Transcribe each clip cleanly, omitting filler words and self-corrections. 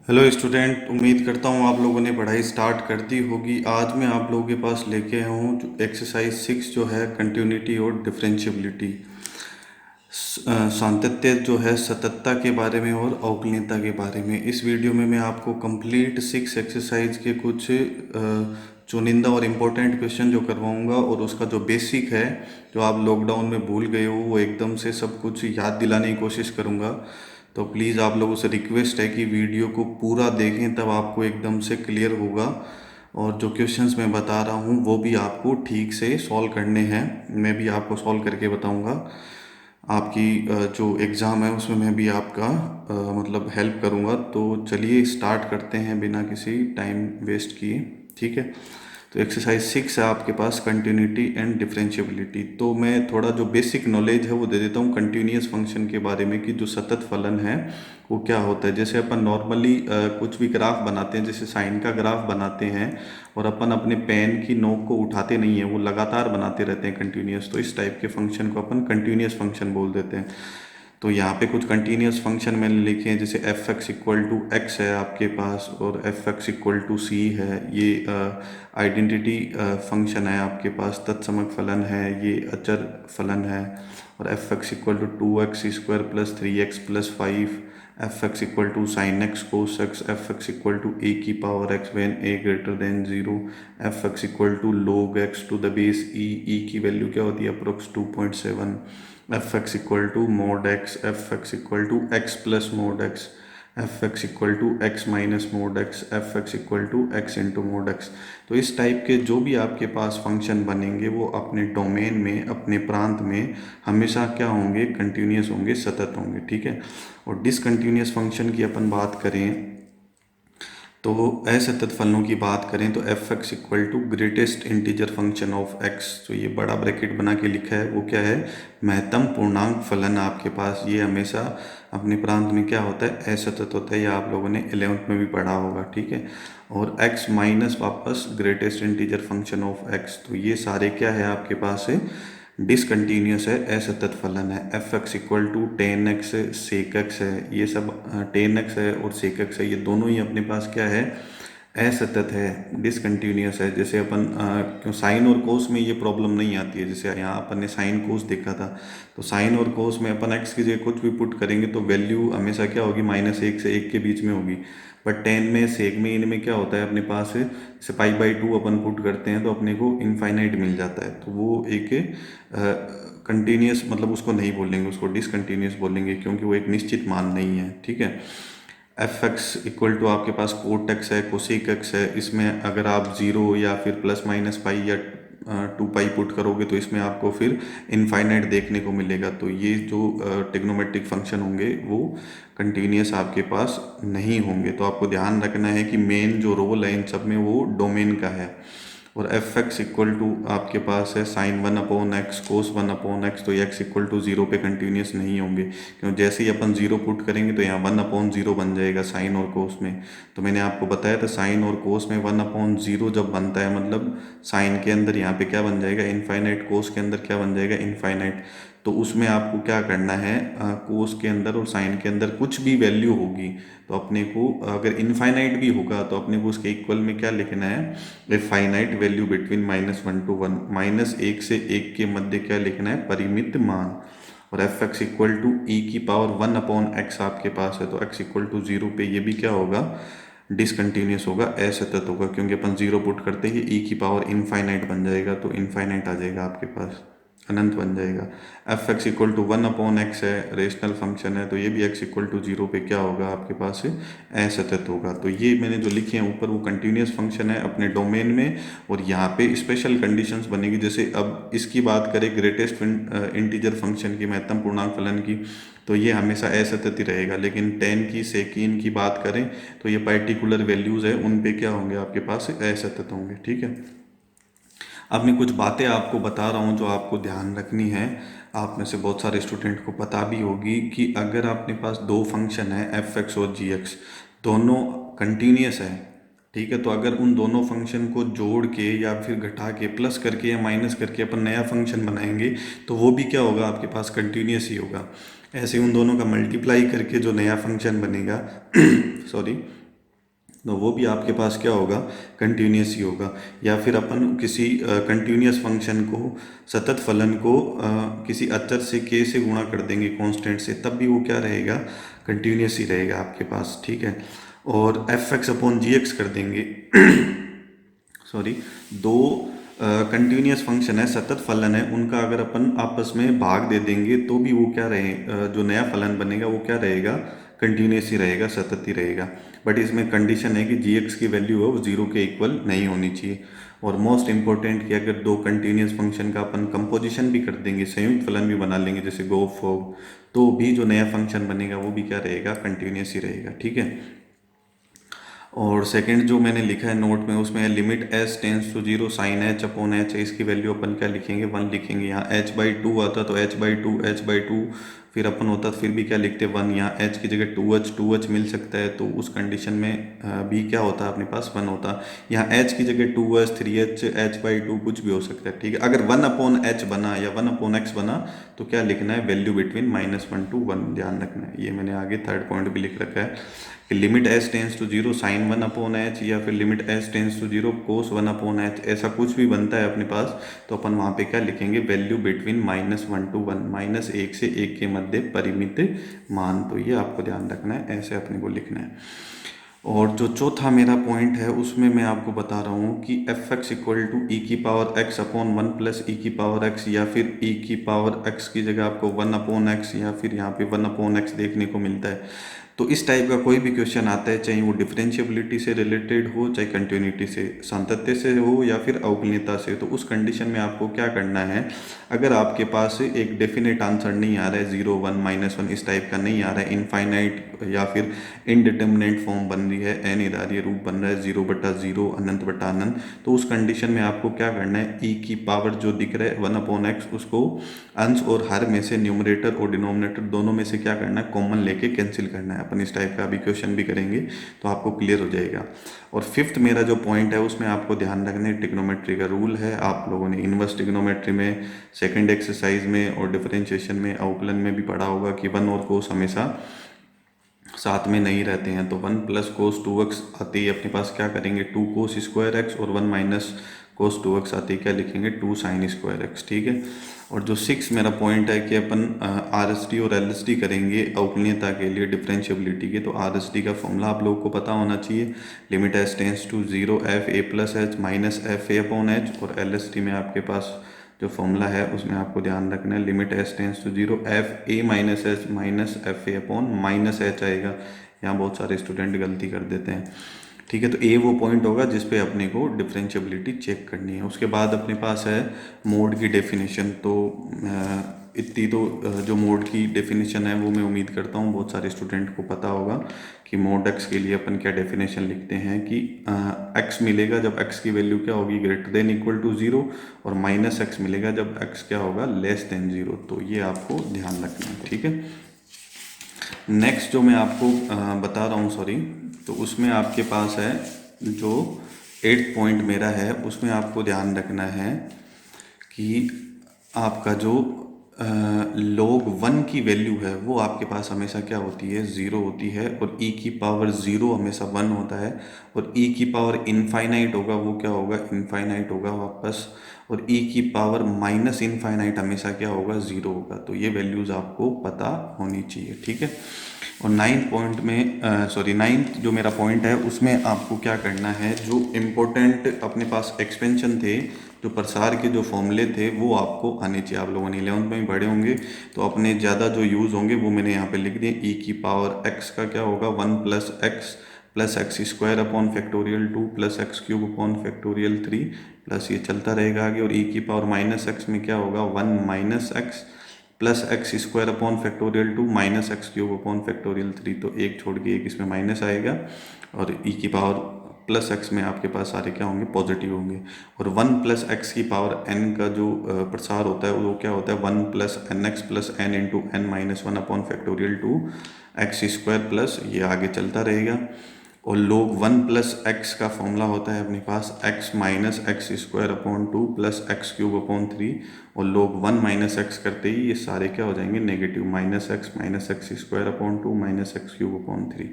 Hello student, उम्मीद करता हूँ आप लोगों ने पढ़ाई स्टार्ट कर दी होगी। आज मैं आप लोगों के पास लेके आया हूँ जो एक्सरसाइज 6 जो है कंटिन्यूटी और डिफरेंशियबिलिटी। सातत्य जो है सततता के बारे में और अवकलनीयता के बारे में। इस वीडियो में मैं आपको कंप्लीट 6 एक्सरसाइज के कुछ चुनिंदा और इम्पोर्टेंट क्वेश्चन जो करवाऊंगा, और उसका जो बेसिक है जो आप लॉकडाउन में भूल गए हो वो एकदम से सब कुछ याद दिलाने की कोशिश करूंगा। तो प्लीज़ आप लोगों से रिक्वेस्ट है कि वीडियो को पूरा देखें, तब आपको एकदम से क्लियर होगा। और जो क्वेश्चंस मैं बता रहा हूँ वो भी आपको ठीक से सॉल्व करने हैं। मैं भी आपको सॉल्व करके बताऊँगा। आपकी जो एग्ज़ाम है उसमें मैं भी आपका मतलब हेल्प करूँगा। तो चलिए स्टार्ट करते हैं बिना किसी टाइम वेस्ट किए। ठीक है, तो एक्सरसाइज 6 है आपके पास कंटिन्यूटी एंड डिफरेंशियबिलिटी। तो मैं थोड़ा जो बेसिक नॉलेज है वो दे देता हूँ कंटिन्यूअस फंक्शन के बारे में, कि जो सतत फलन है वो क्या होता है। जैसे अपन नॉर्मली कुछ भी ग्राफ बनाते हैं, जैसे साइन का ग्राफ बनाते हैं, और अपन अपने पेन की नोक को उठाते नहीं है, वो लगातार बनाते रहते हैं कंटिन्यूअस, तो इस टाइप के फंक्शन को अपन कंटिन्यूअस फंक्शन बोल देते हैं। तो यहाँ पे कुछ कंटिन्यूअस फंक्शन मैंने लिखे हैं, जैसे f x equal to x है आपके पास, और f x equal to c है। ये आइडेंटिटी फंक्शन है आपके पास, तत्समक फलन है, ये अचर फलन है। और f x equal to 2x² plus 3x+5, f x equal to sine x cos x, f x equal to a की power x when a greater than 0, f x equal to log x to the base e की value क्या होती है approx 2.7, f x equal to mod x, f x equal to x plus mod x, f x equal to x minus mod x, f x equal to x into mod x. तो इस type के जो भी आपके पास function बनेंगे वो अपने डोमेन में, अपने प्रांत में हमेशा क्या होंगे, कंटिन्यूअस होंगे, सतत होंगे। ठीक है, और डिसकंटिन्यूअस फंक्शन की अपन बात करें तो असतत फलनों की बात करें तो f x equal to greatest integer function of x, तो ये बड़ा ब्रैकेट बना के लिखा है, वो क्या है, महत्तम पूर्णांक फलन आपके पास। ये हमेशा अपने प्रांत में क्या होता है, असतत होता है। ये आप लोगों ने 11th में भी पढ़ा होगा। ठीक है, और x माइनस वापस greatest integer function of x, तो ये सारे क्या है आपके पास है, डिसकंटिन्यूस है, असतत फलन है। F x equal to tan x sec x है, ये सब टेन एक्स है और सेक एक्स है, ये दोनों ही अपने पास क्या है, असतत है, डिसकंटिन्यूस है। जैसे अपन क्यों साइन और कोस में ये प्रॉब्लम नहीं आती है। जैसे यहाँ अपन ने साइन कोस देखा था, तो साइन और कोस में अपन एक्स की जगह कुछ भी पुट करेंगे तो वैल्यू हमेशा क्या होगी, -1 से 1 के बीच में होगी। बट टेन में, सेक में, इनमें क्या होता है अपने पास, जैसे पाई/2 अपन पुट करते हैं तो अपने को इनफाइनाइट मिल जाता है। तो वो एक कंटिन्यूस मतलब उसको नहीं बोलेंगे, उसको डिसकंटिन्यूस बोलेंगे, क्योंकि वो एक निश्चित मान नहीं है। ठीक है, एफ एक्स इक्वल टू आपके पास कोट एक्स है, कोसेक एक्स है, इसमें अगर आप जीरो या फिर प्लस माइनस पाई या 2 पाई पुट करोगे तो इसमें आपको फिर इनफाइनाइट देखने को मिलेगा। तो ये जो टिग्नोमेट्रिक फंक्शन होंगे वो कंटिन्यूस आपके पास नहीं होंगे। तो आपको ध्यान रखना है कि मेन जो रोल है इन सब में वो डोमेन का है। और एफ एक्स इक्वल टू आपके पास है साइन 1/x कोस 1/x, तो एक्स इक्वल टू 0 पे कंटिन्यूस नहीं होंगे, क्यों जैसे ही अपन 0 पुट करेंगे तो यहाँ 1/0 बन जाएगा साइन और कोस में। तो मैंने आपको बताया था साइन और कोस में 1/0 जब बनता है, मतलब साइन के अंदर यहाँ पे क्या बन जाएगा, इनफाइनाइट, कोस के अंदर क्या बन जाएगा, इनफाइनाइट। तो उसमें आपको क्या करना है, कोस के अंदर और साइन के अंदर कुछ भी वैल्यू होगी तो अपने को, अगर इनफाइनाइट भी होगा तो अपने को उसके इक्वल में क्या लिखना है, a finite value between -1 to 1, -1 से 1 के मध्य क्या लिखना है, परिमित मान। और एफ एक्स इक्वल टू ई की पावर 1/x आपके पास है, तो x इक्वल टू 0 पे ये भी क्या होगा, डिसकंटिन्यूस होगा, असतत होगा, क्योंकि अपन 0 पुट करते ही ई की पावर इनफाइनाइट बन जाएगा, तो इनफाइनाइट आ जाएगा आपके पास, अनंत बन जाएगा। F x equal to 1/x है, रेशनल फंक्शन है, तो ये भी x इक्वल टू 0 पे क्या होगा आपके पास, असतत होगा। तो ये मैंने जो लिखे हैं ऊपर वो कंटिन्यूस फंक्शन है अपने डोमेन में, और यहाँ पे स्पेशल कंडीशंस बनेगी। जैसे अब इसकी बात करें ग्रेटेस्ट इंटीजर फंक्शन की, महत्तम पूर्णांक फलन की, तो ये हमेशा असतत ही रहेगा। लेकिन टेन की, सेकीन की बात करें तो ये पर्टिकुलर वैल्यूज़ है, उन पे क्या होंगे आपके पास, असतत होंगे। ठीक है, अब मैं कुछ बातें आपको बता रहा हूँ जो आपको ध्यान रखनी है। आप में से बहुत सारे स्टूडेंट को पता भी होगी कि अगर आपके पास दो फंक्शन है एफ एक्स और जी एक्स, दोनों कंटिन्यूस है, ठीक है, तो अगर उन दोनों फंक्शन को जोड़ के या फिर घटा के, प्लस करके या माइनस करके अपन नया फंक्शन बनाएंगे तो वो भी क्या होगा आपके पास, कंटिन्यूस ही होगा। ऐसे उन दोनों का मल्टीप्लाई करके जो नया फंक्शन बनेगा सॉरी, तो वो भी आपके पास क्या होगा, कंटिन्यूस ही होगा। या फिर अपन किसी कंटिन्यूस फंक्शन को, सतत फलन को किसी अचर से के से गुणा कर देंगे, कांस्टेंट से, तब भी वो क्या रहेगा, कंटिन्यूस ही रहेगा आपके पास, ठीक है। और एफ एक्स अपॉन जी एक्स कर देंगे सॉरी, दो कंटिन्यूस फंक्शन है, सतत फलन है, उनका अगर अपन आपस में भाग दे देंगे तो भी वो क्या रहे, जो नया फलन बनेगा वो क्या रहेगा, कंटिन्यूस ही रहेगा, सतत ही रहेगा। बट इसमें कंडीशन है कि जी एक्स की वैल्यू है वो जीरो के इक्वल नहीं होनी चाहिए। और मोस्ट इंपॉर्टेंट कि अगर दो कंटिन्यूस फंक्शन का अपन कंपोजिशन भी कर देंगे, संयुक्त फलन भी बना लेंगे जैसे गो फोग, तो भी जो नया फंक्शन बनेगा वो भी क्या रहेगा, कंटिन्यूस ही रहेगा, ठीक है। और सेकंड जो मैंने लिखा है नोट में, उसमें limit s tends to zero sine h upon h, इसकी वैल्यू अपन क्या लिखेंगे, 1 लिखेंगे। यहाँ एच बाई टू आता तो एच बाई टू फिर अपन होता तो फिर भी क्या लिखते 1, यहाँ एच की जगह टू एच मिल सकता है, तो उस कंडीशन में भी क्या होता अपने पास 1 होता। यहाँ एच की जगह 2h 3h h/2 कुछ भी हो सकता है, ठीक है। अगर 1/h बना या 1/x बना तो क्या लिखना है, वैल्यू बिटवीन -1 to 1, ध्यान रखना है। ये मैंने आगे थर्ड पॉइंट भी लिख रखा है कि limit s tends to zero sine 1/h या फिर limit s tends to zero cos 1/h, ऐसा कुछ भी बनता है अपने पास, तो अपन वहाँ पे क्या लिखेंगे, वैल्यू बिटवीन -1 to 1, -1 से 1 के मध्य परिमित मान। तो ये आपको ध्यान रखना है, ऐसे अपने को लिखना है। और जो चौथा मेरा पॉइंट है उसमें मैं आपको बता रहा हूँ कि एफ एक्स इक्वल टू ई की पावर एक्स अपॉन 1 प्लस ई की पावर एक्स, या फिर ई की पावर एक्स की जगह आपको 1/x या फिर यहाँ पे 1/x देखने को मिलता है। तो इस टाइप का कोई भी क्वेश्चन आता है, चाहे वो डिफरेंशियबिलिटी से रिलेटेड हो, चाहे कंटिन्यूटी से, सातत्य से हो या फिर अवकलनीयता से, तो उस कंडीशन में आपको क्या करना है, अगर आपके पास एक डेफिनेट आंसर नहीं आ रहा है, 0 1 -1 इस टाइप का नहीं आ रहा है, इनफाइनाइट या फिर इनडिटर्मिनेट फॉर्म बन रही है, अनिर्धारीय रूप बन रहा है, 0/0 अनंत/अनंत, तो उस कंडीशन में आपको क्या करना है, ई की पावर जो दिख रहा है 1/x, उसको अंश और हर में से, न्यूमरेटर और डिनोमिनेटर दोनों में से क्या करना है, कॉमन लेके कैंसिल करना है। अपन इस टाइप का अभी क्वेश्चन भी करेंगे तो आपको क्लियर हो जाएगा। और फिफ्थ मेरा जो पॉइंट है उसमें आपको ध्यान रखना है, ट्रिग्नोमेट्री का रूल है, आप लोगों ने इनवर्स ट्रिग्नोमेट्री में, सेकंड एक्सरसाइज में और डिफरेंशिएशन में, अवकलन में भी पढ़ा होगा कि वन और कोस हमेशा साथ में नहीं रहते हैं। तो 1 प्लस कोस 2x आते ही अपने पास क्या करेंगे, 2 कोस स्क्वायर एक्स, और 1 माइनस कोस 2x आते ही क्या लिखेंगे, 2 साइन स्क्वायर एक्स, ठीक है। और जो 6 मेरा पॉइंट है कि अपन RST और LST करेंगे अवकलनीयता के लिए, डिफरेंशियबिलिटी के, तो RST का फॉर्मूला आप लोगों को पता होना चाहिए, limit s tends to 0 f a plus h minus f a upon h. और LST में आपके पास जो फॉर्मूला है उसमें आपको ध्यान रखना है, limit s tends to 0 f a minus h minus f a upon minus h आएगा। यहाँ बहुत सारे स्टूडेंट गलती कर देते हैं, ठीक है। तो ए वो पॉइंट होगा जिस पे अपने को डिफरेंशियबिलिटी चेक करनी है। उसके बाद अपने पास है मोड की डेफिनेशन। तो इतनी तो जो मोड की डेफिनेशन है वो मैं उम्मीद करता हूँ बहुत सारे स्टूडेंट को पता होगा कि मोड एक्स के लिए अपन क्या डेफिनेशन लिखते हैं कि एक्स मिलेगा जब एक्स की वैल्यू क्या होगी, ग्रेटर देन इक्वल टू 0, और माइनस एक्स मिलेगा जब एक्स क्या होगा, लेस देन 0। तो ये आपको ध्यान रखना है, ठीक है। नेक्स्ट जो मैं आपको बता रहा हूँ, सॉरी, तो उसमें आपके पास है जो 8th पॉइंट मेरा है, उसमें आपको ध्यान रखना है कि आपका जो log 1 की वैल्यू है वो आपके पास हमेशा क्या होती है, 0 होती है। और e की पावर 0 हमेशा 1 होता है। और e की पावर इनफाइनाइट होगा वो क्या होगा, इनफाइनाइट होगा वापस। और e की पावर माइनस इनफाइनाइट हमेशा क्या होगा, 0 होगा। तो ये वैल्यूज़ आपको पता होनी चाहिए, ठीक है। और 9th पॉइंट में सॉरी 9th जो मेरा पॉइंट है उसमें आपको क्या करना है, जो इम्पोर्टेंट अपने पास एक्सपेंशन थे, जो प्रसार के जो फॉर्मूले थे वो आपको आने चाहिए। आप लोगों ने 11th में ही पढ़े होंगे, तो अपने ज़्यादा जो यूज़ होंगे वो मैंने यहाँ पे लिख दिए। ई की पावर एक्स का क्या होगा, 1 plus x square upon factorial 2 plus x cube upon factorial 3, plus ये चलता रहेगा आगे। और ई की पावर माइनस एक्स में क्या होगा, 1 minus x plus x square upon factorial 2 minus x cube upon factorial 3, तो एक छोड़ के एक इसमें माइनस आएगा। और ई की पावर प्लस एक्स में आपके पास सारे क्या होंगे, पॉजिटिव होंगे। और 1 प्लस एक्स की पावर एन का जो प्रसार होता है वो क्या होता है, 1 plus n x plus n into n minus 1 upon factorial 2 x square, plus ये आगे चलता रहेगा। और log 1 प्लस एक्स का फॉर्मूला होता है अपने पास x minus x square upon 2 plus x cube upon 3, और log 1 माइनस एक्स करते ही ये सारे क्या हो जाएंगे negative, minus x square upon 2 minus x cube upon 3।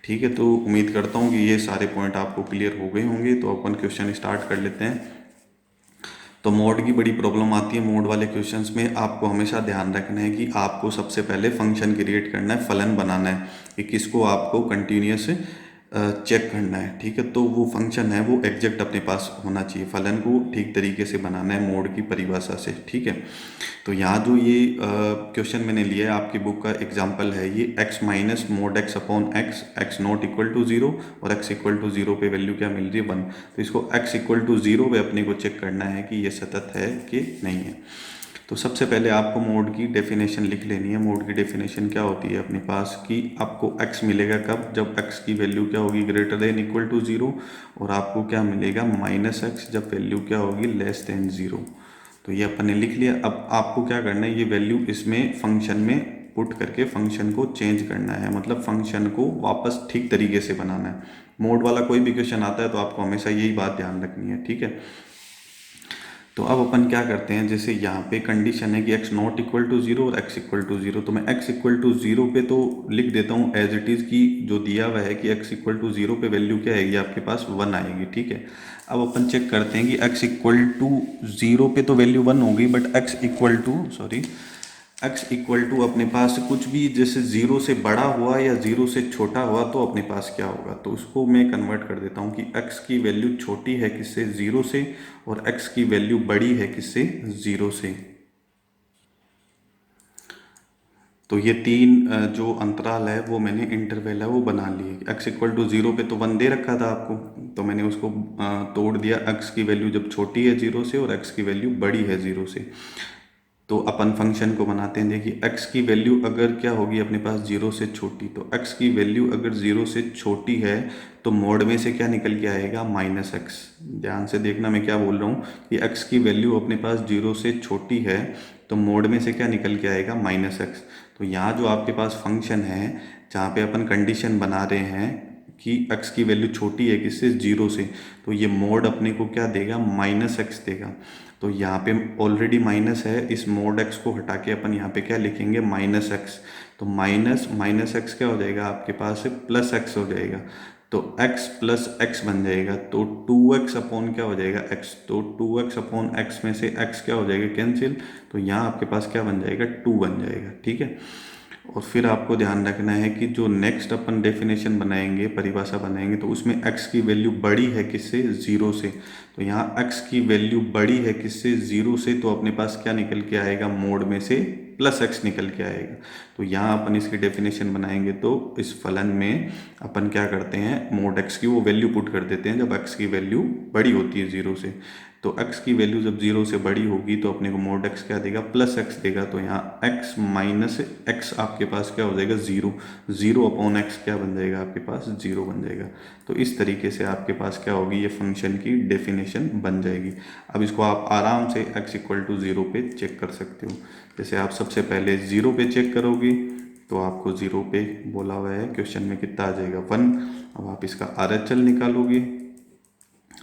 ठीक है, तो उम्मीद करता हूँ कि ये सारे पॉइंट आपको क्लियर हो गए होंगे। तो अपन क्वेश्चन स्टार्ट कर लेते हैं। तो मोड की बड़ी प्रॉब्लम आती है। मोड वाले क्वेश्चंस में आपको हमेशा ध्यान रखना है कि आपको सबसे पहले फंक्शन क्रिएट करना है, फलन बनाना है कि किसको आपको कंटिन्यूस चेक करना है। ठीक है, तो वो फंक्शन है वो एग्जैक्ट अपने पास होना चाहिए, फलन को ठीक तरीके से बनाना है मोड की परिभाषा से। ठीक है, तो यहाँ जो ये क्वेश्चन मैंने लिया है आपकी बुक का एग्जाम्पल है ये x minus mod x upon x, x not equal to zero और x इक्वल टू जीरो पे वैल्यू क्या मिल रही है 1। तो इसको x इक्वल टू जीरो पे अपने को चेक करना है कि ये सतत है कि नहीं है। तो सबसे पहले आपको मोड की डेफिनेशन लिख लेनी है। मोड की डेफिनेशन क्या होती है अपने पास कि आपको x मिलेगा कब, जब x की वैल्यू क्या होगी greater than equal to zero, और आपको क्या मिलेगा माइनस एक्स जब वैल्यू क्या होगी लेस देन जीरो। तो ये अपन ने लिख लिया। अब आपको क्या करना है, ये वैल्यू इसमें फंक्शन में पुट करके फंक्शन को चेंज करना है, मतलब फंक्शन को वापस ठीक तरीके से बनाना है। मोड वाला कोई भी क्वेश्चन आता है तो आपको हमेशा यही बात ध्यान रखनी है। ठीक है, तो अब अपन क्या करते हैं, जैसे यहाँ पे कंडीशन है कि x not equal to zero और x इक्वल टू जीरो, तो मैं x इक्वल टू जीरो पे तो लिख देता हूँ एज इट इज़ की जो दिया हुआ है कि x इक्वल टू जीरो पे वैल्यू क्या आएगी आपके पास 1 आएगी। ठीक है, अब अपन चेक करते हैं कि x इक्वल टू जीरो पे तो वैल्यू 1 होगी, बट x इक्वल टू अपने पास कुछ भी जैसे जीरो से बड़ा हुआ या जीरो से छोटा हुआ तो अपने पास क्या होगा, तो उसको मैं कन्वर्ट कर देता हूँ कि x की वैल्यू छोटी है किससे, जीरो से, और x की वैल्यू बड़ी है किससे, जीरो से। तो ये तीन जो अंतराल है वो मैंने इंटरवल है वो बना लिए। x इक्वल टू जीरो पे तो 1 दे रखा था आपको, तो मैंने उसको तोड़ दिया, x की वैल्यू जब छोटी है जीरो से और x की वैल्यू बड़ी है जीरो से। तो अपन फंक्शन को बनाते हैं। देखिए x की वैल्यू अगर क्या होगी अपने पास जीरो से छोटी, तो x की वैल्यू अगर जीरो से छोटी है तो मोड में से क्या निकल के आएगा माइनस एक्स। ध्यान से देखना मैं क्या बोल रहा हूँ कि x की वैल्यू अपने पास जीरो से छोटी है तो मोड में से क्या निकल के आएगा माइनस एक्स। तो यहाँ जो आपके पास फंक्शन है जहाँ पे अपन कंडीशन बना रहे हैं कि x की वैल्यू छोटी है किससे, जीरो से, तो ये मोड अपने को क्या देगा माइनस एक्स देगा। तो यहाँ पे ऑलरेडी माइनस है, इस मोड एक्स को हटा के अपन यहाँ पे क्या लिखेंगे माइनस एक्स। तो माइनस माइनस एक्स क्या हो जाएगा आपके पास से प्लस एक्स हो जाएगा, तो x प्लस एक्स बन जाएगा। तो 2x अपॉन क्या हो जाएगा x, तो 2x अपॉन एक्स में से x क्या हो जाएगा कैंसिल, तो यहाँ आपके पास क्या बन जाएगा 2 बन जाएगा। ठीक है, और फिर आपको ध्यान रखना है कि जो नेक्स्ट अपन डेफिनेशन बनाएंगे, परिभाषा बनाएंगे, तो उसमें x की वैल्यू बड़ी है किससे, जीरो से। तो यहाँ x की वैल्यू बड़ी है किससे, जीरो से, तो अपने पास क्या निकल के आएगा मोड में से प्लस एक्स निकल के आएगा। तो यहाँ अपन इसकी डेफिनेशन बनाएंगे तो इस फलन में अपन क्या करते हैं मोड एक्स की वो वैल्यू पुट कर देते हैं जब एक्स की वैल्यू बड़ी होती है जीरो से। तो x की वैल्यू जब जीरो से बड़ी होगी तो अपने को मोड x क्या देगा प्लस एक्स देगा। तो यहाँ x माइनस एक्स आपके पास क्या हो जाएगा जीरो, जीरो अपॉन एक्स क्या बन जाएगा आपके पास जीरो बन जाएगा। तो इस तरीके से आपके पास क्या होगी ये फंक्शन की डेफिनेशन बन जाएगी। अब इसको आप आराम से x इक्वल टू जीरो पे चेक कर सकते हो। जैसे आप सबसे पहले जीरो पे चेक करोगे तो आपको जीरो पे बोला हुआ है क्वेश्चन में कितना आ जाएगा 1। अब आप इसका RHL निकालोगे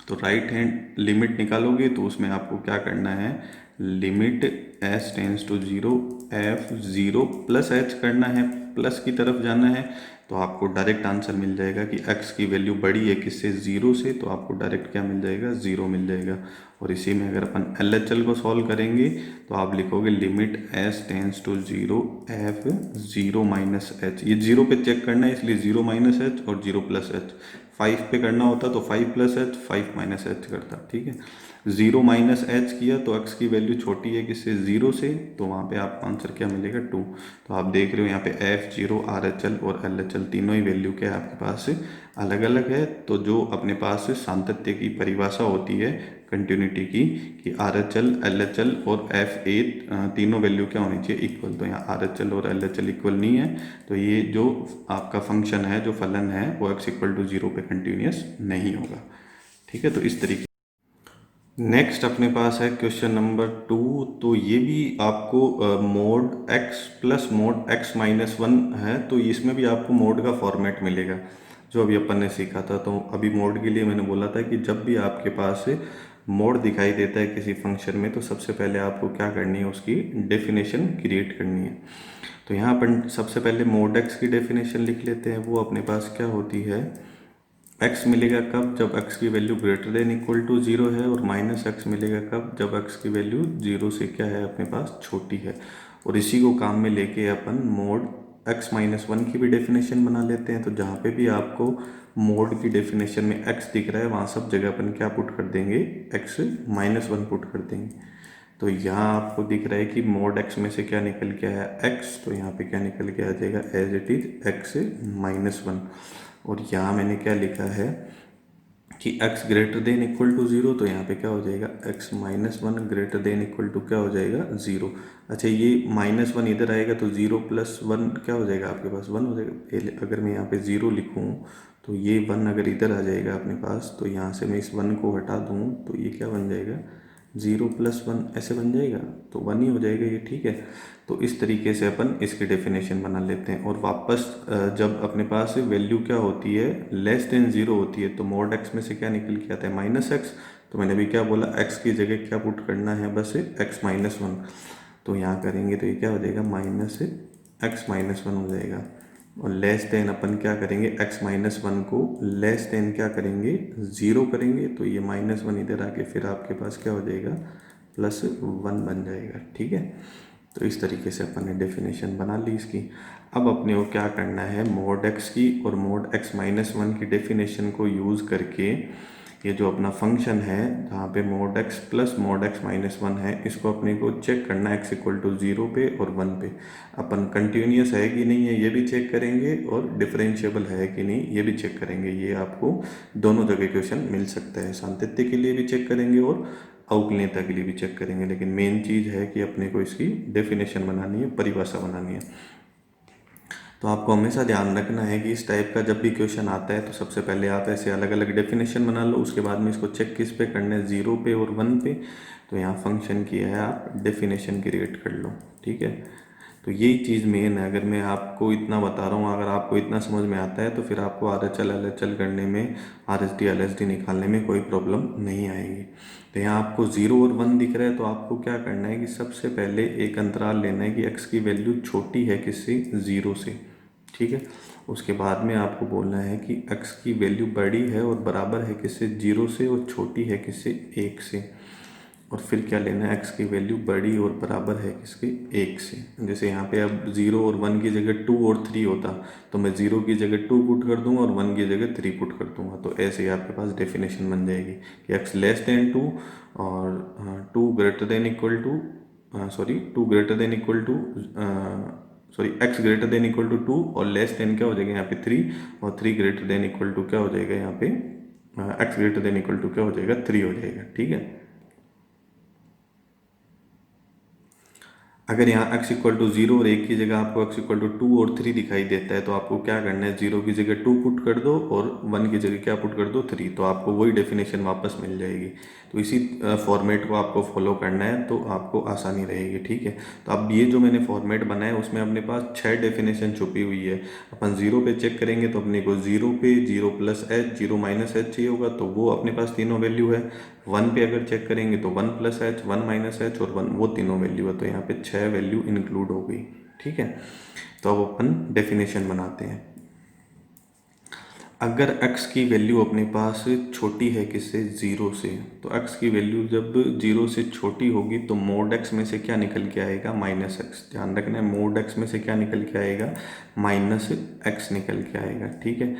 तो राइट हैंड लिमिट निकालोगे तो उसमें आपको क्या करना है, limit s tends to zero f zero plus h करना है, प्लस की तरफ जाना है। तो आपको डायरेक्ट आंसर मिल जाएगा कि x की वैल्यू बड़ी है किससे, जीरो से, तो आपको डायरेक्ट क्या मिल जाएगा जीरो मिल जाएगा। और इसी में अगर अपन LHL को सॉल्व करेंगे तो आप लिखोगे limit s tends to zero f zero minus h। ये जीरो पे चेक करना है इसलिए जीरो माइनस h और जीरो प्लस h। 5 पे करना होता तो 5 प्लस एच, 5 माइनस एच करता। ठीक है, जीरो माइनस एच किया तो एक्स की वैल्यू छोटी है किससे, जीरो से, तो वहाँ पे आपको आंसर क्या मिलेगा 2। तो आप देख रहे हो यहाँ पे एफ जीरो RHL और LHL तीनों ही वैल्यू क्या है आपके पास से अलग अलग है। तो जो अपने पास सातत्य की परिभाषा होती है कंटिन्यूटी की कि RHL LHL और FA तीनों वैल्यू क्या होनी चाहिए इक्वल। तो यहाँ RHL और LHL इक्वल नहीं है तो ये जो आपका फंक्शन है जो फलन है वो x इक्वल टू जीरो पे कंटिन्यूस नहीं होगा। ठीक है, तो इस तरीके। नेक्स्ट अपने पास है क्वेश्चन नंबर 2। तो ये भी आपको mode x plus mode x minus one है, तो इसमें भी आपको मोड का फॉर्मेट मिलेगा। जो अभी अपन ने सीखा था। तो अभी मोड के लिए मैंने बोला था कि जब भी आपके पास मोड दिखाई देता है किसी फंक्शन में, तो सबसे पहले आपको क्या करनी है, उसकी डेफिनेशन क्रिएट करनी है। तो यहाँ अपन सबसे पहले मोड एक्स की डेफिनेशन लिख लेते हैं। वो अपने पास क्या होती है, एक्स मिलेगा कब, जब एक्स की value greater than equal to zero है, और माइनस एक्स मिलेगा कब, जब एक्स की वैल्यू ज़ीरो से क्या है अपने पास, छोटी है। और इसी को काम में लेके अपन मोड एक्स माइनस वन की भी डेफिनेशन बना लेते हैं। तो जहाँ पे भी आपको मोड की डेफिनेशन में एक्स दिख रहा है, वहाँ सब जगह अपन क्या पुट कर देंगे, एक्स माइनस वन पुट कर देंगे। तो यहाँ आपको दिख रहा है कि मोड एक्स में से क्या निकल के आया, एक्स। तो यहाँ पे क्या निकल के आ जाएगा, as it is x minus one. और यहाँ मैंने क्या लिखा है कि x greater than equal to zero. तो यहाँ पे क्या हो जाएगा, x minus one greater than equal to क्या हो जाएगा, ज़ीरो। अच्छा, ये माइनस वन इधर आएगा तो ज़ीरो प्लस वन क्या हो जाएगा आपके पास, वन हो जाएगा। पहले अगर मैं यहाँ पे ज़ीरो लिखूँ तो ये वन अगर इधर आ जाएगा अपने पास, तो यहाँ से मैं इस वन को हटा दूँ तो ये क्या बन जाएगा, ज़ीरो प्लस वन ऐसे बन जाएगा, तो वन ही हो जाएगा ये, ठीक है। तो इस तरीके से अपन इसकी डेफिनेशन बना लेते हैं। और वापस जब अपने पास वैल्यू क्या होती है, लेस देन ज़ीरो होती है, तो मोड एक्स में से क्या निकल के आता है, माइनस एक्स। तो मैंने अभी क्या बोला, एक्स की जगह क्या पुट करना है, बस एक्स माइनस वन। तो यहाँ करेंगे तो ये क्या हो जाएगा, माइनस एक्स माइनस वन हो जाएगा। और लेस देन अपन क्या करेंगे, एक्स माइनस वन को लेस देन क्या करेंगे, ज़ीरो करेंगे। तो ये माइनस वन इधर आके फिर आपके पास क्या हो जाएगा, प्लस वन बन जाएगा, ठीक है। तो इस तरीके से अपन ने डेफिनेशन बना ली इसकी। अब अपने को क्या करना है, मोड एक्स की और मोड एक्स माइनस वन की डेफिनेशन को यूज़ करके ये जो अपना फंक्शन है जहाँ पे mode x plus mod x minus one है, इसको अपने को चेक करना है एक्स इक्वल टू ज़ीरो पे और वन पे। अपन कंटिन्यूस है कि नहीं है ये भी चेक करेंगे, और डिफरेंशिएबल है कि नहीं ये भी चेक करेंगे। ये आपको दोनों जगह क्वेश्चन मिल सकता है, सातत्य के लिए भी चेक करेंगे और अवकलनीयता के लिए भी चेक करेंगे। लेकिन मेन चीज़ है कि अपने को इसकी डेफिनेशन बनानी है, परिभाषा बनानी है। तो आपको हमेशा ध्यान रखना है कि इस टाइप का जब भी क्वेश्चन आता है तो सबसे पहले आप ऐसे अलग अलग डेफिनेशन बना लो, उसके बाद में इसको चेक किस पे करना है, ज़ीरो पे और वन पे। तो यहाँ फंक्शन किया है, आप डेफिनेशन क्रिएट कर लो, ठीक है। तो यही चीज़ मेन है। अगर मैं आपको इतना बता रहा हूँ, अगर आपको इतना समझ में आता है तो फिर आपको RHL करने में, RHD LHD निकालने में कोई प्रॉब्लम नहीं आएगी। तो यहाँ आपको ज़ीरो और वन दिख रहा है, तो आपको क्या करना है कि सबसे पहले एक अंतराल लेना है कि x की वैल्यू छोटी है किससे, ज़ीरो से, ठीक है। उसके बाद में आपको बोलना है कि x की वैल्यू बड़ी है और बराबर है किससे, जीरो से, और छोटी है किससे, एक से। और फिर क्या लेना है, x की वैल्यू बड़ी और बराबर है किसके, एक से। जैसे यहाँ पे अब ज़ीरो और वन की जगह टू और थ्री होता, तो मैं ज़ीरो की जगह टू पुट कर दूंगा और वन की जगह थ्री पुट कर दूंगा। तो ऐसे ही आपके पास डेफिनेशन बन जाएगी कि x लेस देन टू और two greater than equal to, sorry two greater than equal to, sorry x greater than equal to two, और लेस देन क्या हो जाएगा यहाँ पे थ्री, और three greater than equal to क्या हो जाएगा यहाँ पे, x greater than equal to क्या हो जाएगा, थ्री हो जाएगा, ठीक है। अगर यहाँ x इक्वल टू जीरो और एक की जगह आपको x इक्वल टू टू और थ्री दिखाई देता है, तो आपको क्या करना है, जीरो की जगह टू पुट कर दो और वन की जगह क्या पुट कर दो, थ्री। तो आपको वही डेफिनेशन वापस मिल जाएगी। तो इसी फॉर्मेट को आपको फॉलो करना है, तो आपको आसानी रहेगी, ठीक है। तो अब ये जो मैंने फॉर्मेट बनाया उसमें अपने पास 6 डेफिनेशन छुपी हुई है। अपन जीरो पे चेक करेंगे तो अपने को जीरो पे zero plus H, zero minus H चाहिए होगा, तो वो अपने पास तीनों वैल्यू है। वन पे अगर चेक करेंगे तो one plus H, one minus H और वन, वो तीनों वैल्यू है। तो यहाँ पे 6 वैल्यू इंक्लूड हो गई, ठीक है। तो अब अपन डेफिनेशन बनाते हैं। अगर x की वैल्यू अपने पास छोटी है किससे, ज़ीरो से, तो x की वैल्यू जब जीरो से छोटी होगी तो मोड x में से क्या निकल के आएगा, माइनस एक्स। ध्यान रखना है, मोड x में से क्या निकल के आएगा, माइनस एक्स निकल के आएगा, ठीक है।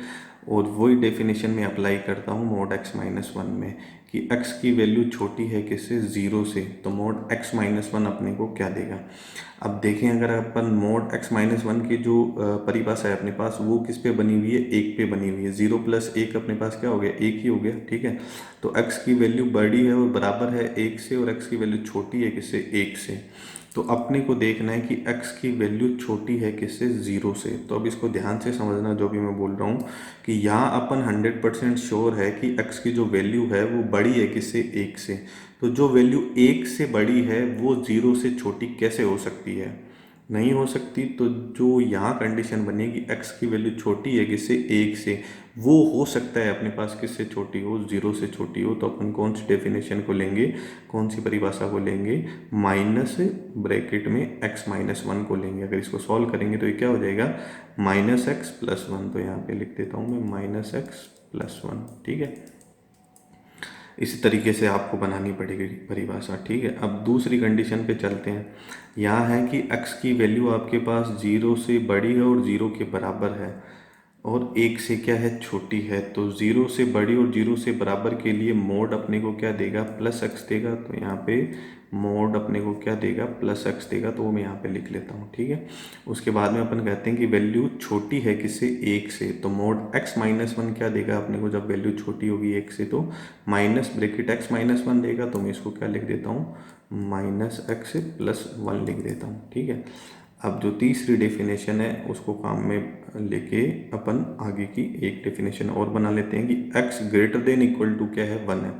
और वही डेफिनेशन में अप्लाई करता हूँ मोड x माइनस वन में, कि x की वैल्यू छोटी है किससे, ज़ीरो से, तो मोड x माइनस वन अपने को क्या देगा। अब देखें, अगर अपन मोड x माइनस वन की जो परिभाषा है अपने पास, वो किस पे बनी हुई है, एक पे बनी हुई है। जीरो प्लस एक अपने पास क्या हो गया, एक ही हो गया, ठीक है। तो x की वैल्यू बड़ी है और बराबर है एक से, और x की वैल्यू छोटी है किससे, एक से। तो अपने को देखना है कि x की वैल्यू छोटी है किससे, ज़ीरो से। तो अब इसको ध्यान से समझना जो भी मैं बोल रहा हूँ, कि यहाँ अपन 100% श्योर है कि x की जो वैल्यू है वो बड़ी है किससे, एक से। तो जो वैल्यू एक से बड़ी है वो ज़ीरो से छोटी कैसे हो सकती है। नहीं हो सकती, तो जो यहाँ कंडीशन बनेगी x की वैल्यू छोटी है किससे, 1 से, वो हो सकता है अपने पास किससे छोटी हो, 0 से छोटी हो। तो अपन कौन सी डेफिनेशन को लेंगे, कौन सी परिभाषा को लेंगे, माइनस ब्रैकेट में x-1 को लेंगे। अगर इसको सॉल्व करेंगे तो ये क्या हो जाएगा, -x+1। तो यहाँ पे लिख देता हूँ मैं -x+1, ठीक है। इसी तरीके से आपको बनानी पड़ेगी परिभाषा, ठीक है। अब दूसरी कंडीशन पे चलते हैं। यहाँ है कि x की वैल्यू आपके पास 0 से बड़ी है और 0 के बराबर है, और 1 से क्या है, छोटी है। तो 0 से बड़ी और 0 से बराबर के लिए मोड अपने को क्या देगा, +x देगा। तो यहाँ पे मोड अपने को क्या देगा, +x देगा। तो वो मैं यहाँ पे लिख लेता हूँ, ठीक है। उसके बाद में अपन कहते हैं कि वैल्यू छोटी है किससे, 1 से। तो मोड x-1 क्या देगा अपने को, जब वैल्यू छोटी होगी 1 से, तो माइनस ब्रैकेट x-1 देगा। तो मैं इसको क्या लिख देता हूँ, -x+1 लिख देता हूँ, ठीक है। अब जो तीसरी डेफिनेशन है उसको काम में लेके अपन आगे की एक डेफिनेशन और बना लेते हैं कि x > क्या है, 1 है।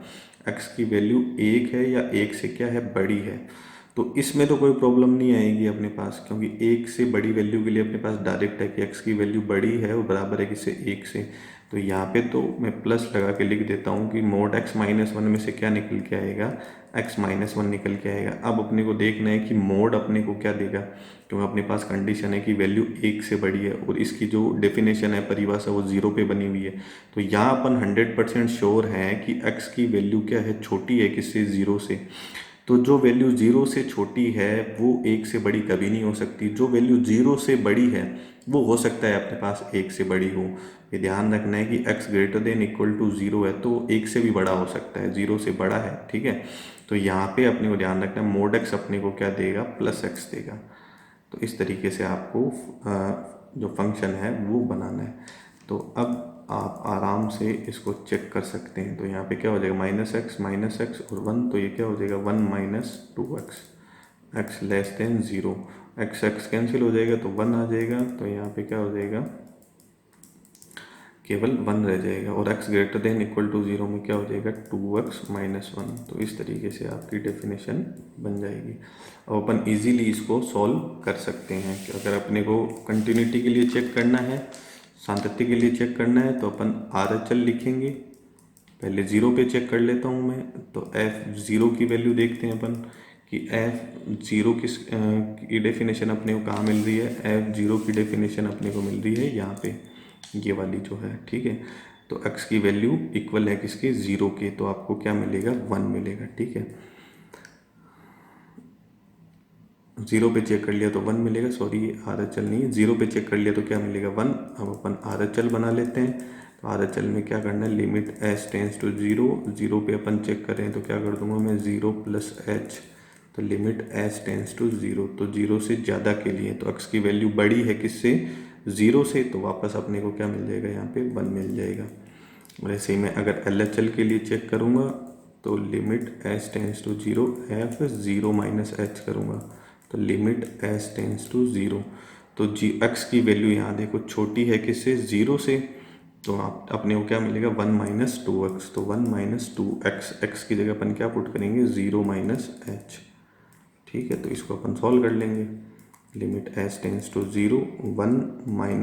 x की वैल्यू 1 है या 1 से क्या है, बड़ी है। तो इसमें तो कोई प्रॉब्लम नहीं आएगी अपने पास, क्योंकि 1 से बड़ी वैल्यू के लिए अपने पास डायरेक्ट है कि x की वैल्यू बड़ी है और बराबर है किससे, 1 से। तो यहाँ पे तो मैं प्लस लगा के लिख देता हूँ कि मोड x-1 में से क्या निकल के आएगा, x-1 निकल के आएगा। अब अपने को देखना है कि मोड अपने को क्या देगा, क्योंकि अपने पास कंडीशन है कि वैल्यू 1 से बड़ी है और इसकी जो डेफिनेशन है, परिभाषा, वो 0 पे बनी हुई है। तो यहाँ अपन 100% श्योर हैं कि x की वैल्यू क्या है, छोटी है किससे, 0 से। तो जो वैल्यू 0 से छोटी है वो 1 से बड़ी कभी नहीं हो सकती। जो वैल्यू 0 से बड़ी है वो हो सकता है अपने पास 1 से बड़ी हो। ये ध्यान रखना है कि x > 0 है तो 1 से भी बड़ा हो सकता है, 0 से बड़ा है, ठीक है। तो यहाँ पे अपने को ध्यान रखना है, मोड x अपने को क्या देगा, +x देगा। तो इस तरीके से आपको जो फंक्शन है वो बनाना है। तो अब आप आराम से इसको चेक कर सकते हैं। तो यहाँ पे क्या हो जाएगा, -x और 1, तो ये क्या हो जाएगा, 1 - 2x, x < 0। x कैंसिल हो जाएगा तो 1 आ जाएगा। तो यहाँ पे क्या हो जाएगा, केवल 1 रह जाएगा। और x > 0 में क्या हो जाएगा, 2x - 1। तो इस तरीके से आपकी डेफिनेशन बन जाएगी। अब अपन इजीली इसको सॉल्व कर सकते हैं कि अगर अपने को कंटिन्यूटी के लिए चेक करना है, सातत्य के लिए चेक करना है, तो अपन RHL लिखेंगे। पहले 0 पे चेक कर लेता हूँ मैं। तो f0 की वैल्यू देखते हैं अपन कि f0 की डेफिनेशन अपने को कहाँ मिल रही है। f0 की डेफिनेशन अपने को मिल रही है यहाँ पे, ये वाली जो है, ठीक है। तो x की वैल्यू इक्वल है किसके, 0 के। तो आपको क्या मिलेगा, 1 मिलेगा, ठीक है। 0 पे चेक कर लिया तो 1 मिलेगा, सॉरी RHL नहीं है, 0 पे चेक कर लिया तो क्या मिलेगा, 1। अब अपन RHL बना लेते हैं। तो RHL में क्या करना है, लिमिट s → 0, 0 पे अपन चेक करें तो क्या कर दूंगा मैं, 0 + h। तो लिमिट s → 0, तो 0 से ज़्यादा के लिए, तो x की वैल्यू बड़ी है किससे, 0 से। तो वापस अपने को क्या मिल जाएगा, यहाँ पे 1 मिल जाएगा। वैसे ही मैं अगर LHL के लिए चेक करूँगा तो लिमिट s → 0, f0 - h करूँगा तो लिमिट s → 0। तो x की वैल्यू यहाँ देखो छोटी है किससे, 0 से। तो आप अपने को क्या मिलेगा, 1 - 2x। तो 1 - 2x, x की जगह अपन क्या पुट करेंगे, 0 - h, ठीक है। तो इसको अपन सॉल्व कर लेंगे। लिमिट s → 0, 1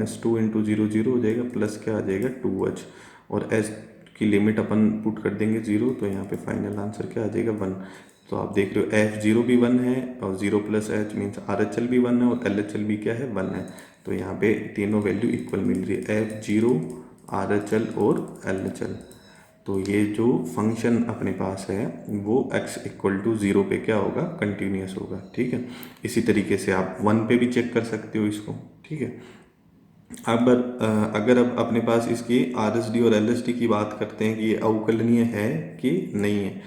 - 2 × 0 0 हो जाएगा, प्लस क्या आ जाएगा, 2h। और s की लिमिट अपन पुट कर देंगे 0, तो यहाँ पे फाइनल आंसर क्या आ जाएगा, 1। तो आप देख रहे हो f0 भी 1 है और 0 + h मीन्स RHL भी 1 है और LHL भी क्या है, 1 है। तो यहाँ पे तीनों वैल्यू इक्वल मिल रही है, f0, RHL और LHL। तो ये जो फंक्शन अपने पास है वो x = 0 पे क्या होगा, कंटिन्यूस होगा, ठीक है। इसी तरीके से आप 1 पे भी चेक कर सकते हो इसको, ठीक है। अब अगर अब अपने पास इसकी RSD और LSD की बात करते हैं कि ये अवकलनीय है कि नहीं है,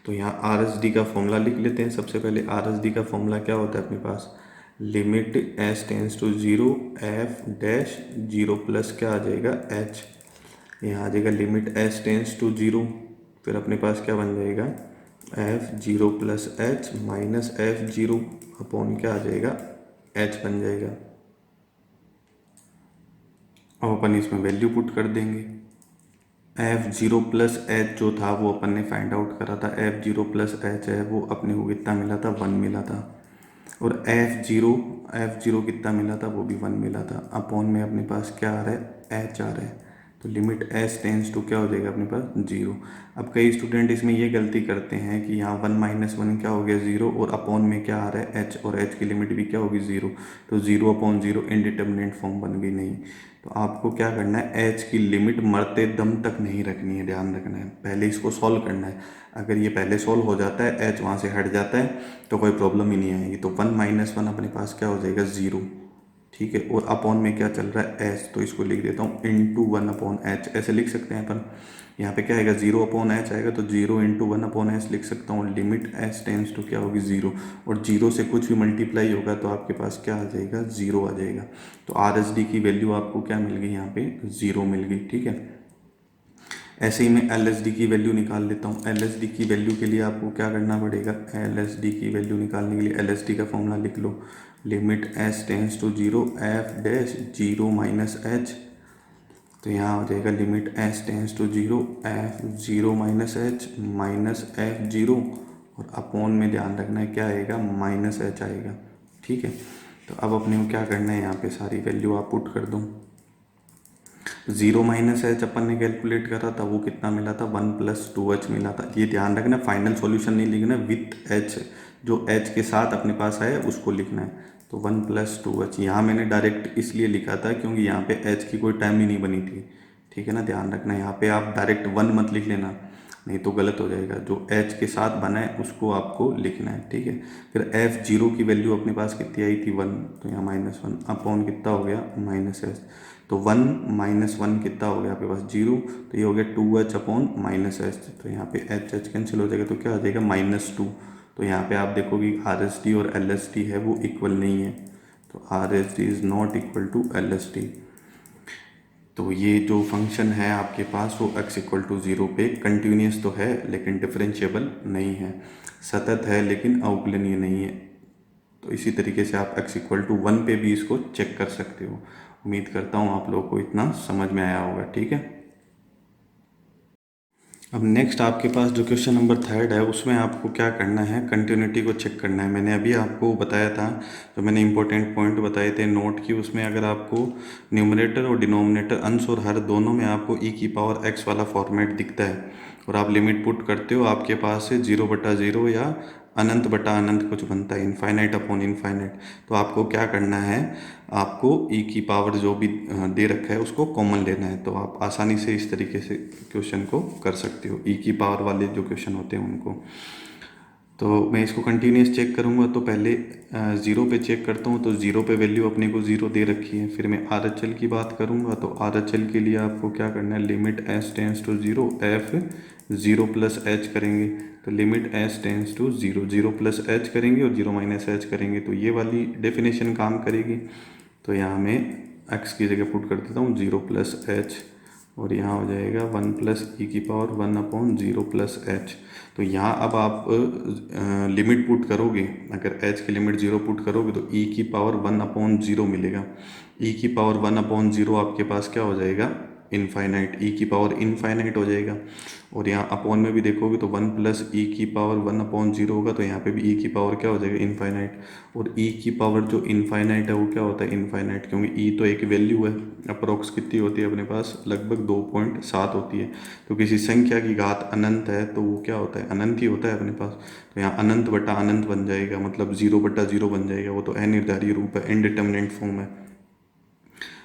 तो यहाँ RSD का फॉर्मूला लिख लेते हैं। सबसे पहले RSD का फॉर्मूला क्या होता है अपने पास, लिमिट s → 0, f-0 प्लस क्या आ जाएगा, h। यहाँ आ जाएगा लिमिट s → 0, फिर अपने पास क्या बन जाएगा, f0 + h minus f0 upon क्या आ जाएगा, h बन जाएगा। अब अपन इसमें वैल्यू पुट कर देंगे। f0 + h जो था वो अपन ने फाइंड आउट करा था, f0 + h है वो अपने को कितना मिला था, 1 मिला था। और एफ जीरो कितना मिला था, वो भी 1 मिला था। अपॉन में अपने पास क्या आ रहा है, एच आ रहा है, तो लिमिट एच टेंस टू क्या हो जाएगा अपने पास, 0। अब कई स्टूडेंट इसमें ये गलती करते हैं कि यहाँ 1 माइनस 1 क्या हो गया, 0, और अपॉन में क्या आ रहा है, एच, और एच की लिमिट भी क्या होगी, 0। तो 0 अपॉन 0 इनडिटर्मिनेट फॉर्म बन गई। नहीं, तो आपको क्या करना है, एच की लिमिट मरते दम तक नहीं रखनी है, ध्यान रखना है, पहले इसको सॉल्व करना है। अगर ये पहले सॉल्व हो जाता है, एच वहाँ से हट जाता है, तो कोई प्रॉब्लम ही नहीं आएगी। तो 1 माइनस 1 अपने पास क्या हो जाएगा, 0, ठीक है। और अपॉन में क्या चल रहा है, एच, तो इसको लिख देता हूँ इंटू 1 अपॉन एच, ऐसे लिख सकते हैं अपन। यहाँ पे क्या आएगा, 0 अपॉन एच आएगा, तो 0 इंटू 1 अपॉन एच लिख सकता हूँ। लिमिट एच टेंस टू क्या होगी, 0, और 0 से कुछ भी मल्टीप्लाई होगा तो आपके पास क्या आ जाएगा, 0 आ जाएगा। तो आर एस डी की वैल्यू आपको क्या मिल गई, यहाँ पे 0 मिल गई, ठीक है। ऐसे ही मैं एल एस डी की वैल्यू निकाल लेता हूँ। एल एस डी की वैल्यू के लिए आपको क्या करना पड़ेगा, एल एस डी की वैल्यू निकालने के लिए एल एस डी का फॉर्मूला लिख लो, limit h tends to 0 f dash 0 minus h. तो यहाँ हो जाएगा limit h tends to 0 f 0 minus h minus f 0, और अपॉन में ध्यान रखना है क्या आएगा, माइनस एच आएगा, ठीक है। तो अब अपने को क्या करना है, यहाँ पे सारी वैल्यू आप पुट कर दो। 0 माइनस एच अपन ने कैलकुलेट करा था, वो कितना मिला था, 1 प्लस 2h मिला था। ये ध्यान रखना, फाइनल सॉल्यूशन नहीं लिखना, विथ एच, जो एच के साथ अपने पास आया उसको लिखना है। तो 1 प्लस 2h, यहाँ मैंने डायरेक्ट इसलिए लिखा था क्योंकि यहाँ पे एच की कोई टाइम ही नहीं बनी थी, ठीक है ना, ध्यान रखना। यहाँ पे आप डायरेक्ट 1 मत लिख लेना, नहीं तो गलत हो जाएगा। जो एच के साथ बना है उसको आपको लिखना है, ठीक है। फिर एफ जीरो की वैल्यू अपने पास कितनी आई थी, 1, तो यहाँ -1 अपॉन कितना हो गया, माइनस एच। तो 1 माइनस 1 कितना हो गया आपके पास, 0, तो ये हो गया 2h अपॉन माइनस एच। तो यहाँ पे एच एच कैंसिल हो जाएगा, तो क्या हो जाएगा, -2। तो यहाँ पे आप देखोगे आर एस डी और एल एस डी है वो इक्वल नहीं है, तो R S D is not equal to L S D. तो ये जो फंक्शन है आपके पास वो x इक्वल टू 0 पे कंटिन्यूस तो है लेकिन डिफरेंशिएबल नहीं है, सतत है लेकिन अवकलनीय नहीं है। तो इसी तरीके से आप x इक्वल टू 1 पे भी इसको चेक कर सकते हो। उम्मीद करता हूँ आप लोगों को इतना समझ में आया होगा, ठीक है। अब नेक्स्ट आपके पास जो क्वेश्चन नंबर 3 है उसमें आपको क्या करना है, कंटिन्यूटी को चेक करना है। मैंने अभी आपको बताया था, जो मैंने इंपॉर्टेंट पॉइंट बताए थे नोट की, उसमें अगर आपको न्यूमरेटर और डिनोमिनेटर, अंश और हर दोनों में आपको e की पावर x वाला फॉर्मेट दिखता है और आप लिमिट पुट करते हो, आपके पास से 0/0 या अनंत बटा अनंत कुछ बनता है, इनफाइनाइट अपॉन इनफाइनाइट। तो आपको क्या करना है, आपको e की पावर जो भी दे रखा है उसको कॉमन लेना है। तो आप आसानी से इस तरीके से क्वेश्चन को कर सकते हो, e की पावर वाले जो क्वेश्चन होते हैं उनको। तो मैं इसको कंटिन्यूस चेक करूँगा, तो पहले 0 पे चेक करता हूँ। तो 0 पे वैल्यू अपने को 0 दे रखी है। फिर मैं आर एच एल की बात करूँगा, तो आर एच एल के लिए आपको क्या करना है, limit h tends to 0 f 0 plus h करेंगे। तो limit h tends to 0, 0 plus h करेंगे और 0 माइनस एच करेंगे, तो ये वाली डेफिनेशन काम करेगी। तो यहाँ मैं x की जगह पुट कर देता हूँ 0 प्लस एच, और यहाँ हो जाएगा 1 प्लस ई की पावर 1 अपॉन 0 प्लस एच। तो यहाँ अब आप लिमिट पुट करोगे, अगर h की लिमिट 0 पुट करोगे तो e की पावर 1 अपॉन 0 मिलेगा। e की पावर 1 अपॉन 0 आपके पास क्या हो जाएगा, इनफाइनाइट, e की पावर इनफाइनाइट हो जाएगा। और यहाँ अपॉन में भी देखोगे तो 1 प्लस ई की पावर 1 अपॉन 0 होगा, तो यहाँ पे भी e की पावर क्या हो जाएगा, इनफाइनाइट। और e की पावर जो इनफाइनाइट है वो क्या होता है, इनफाइनाइट, क्योंकि e तो एक वैल्यू है, अप्रोक्स कितनी होती है अपने पास, लगभग 2.7 होती है। तो किसी संख्या की घात अनंत है तो वो क्या होता है, अनंत ही होता है अपने पास। तो यहाँ अनंत बटा अनंत बन जाएगा, मतलब 0/0 बन जाएगा, वो तो अनिर्धारित रूप है, इनडिटर्मिनेट फॉर्म है।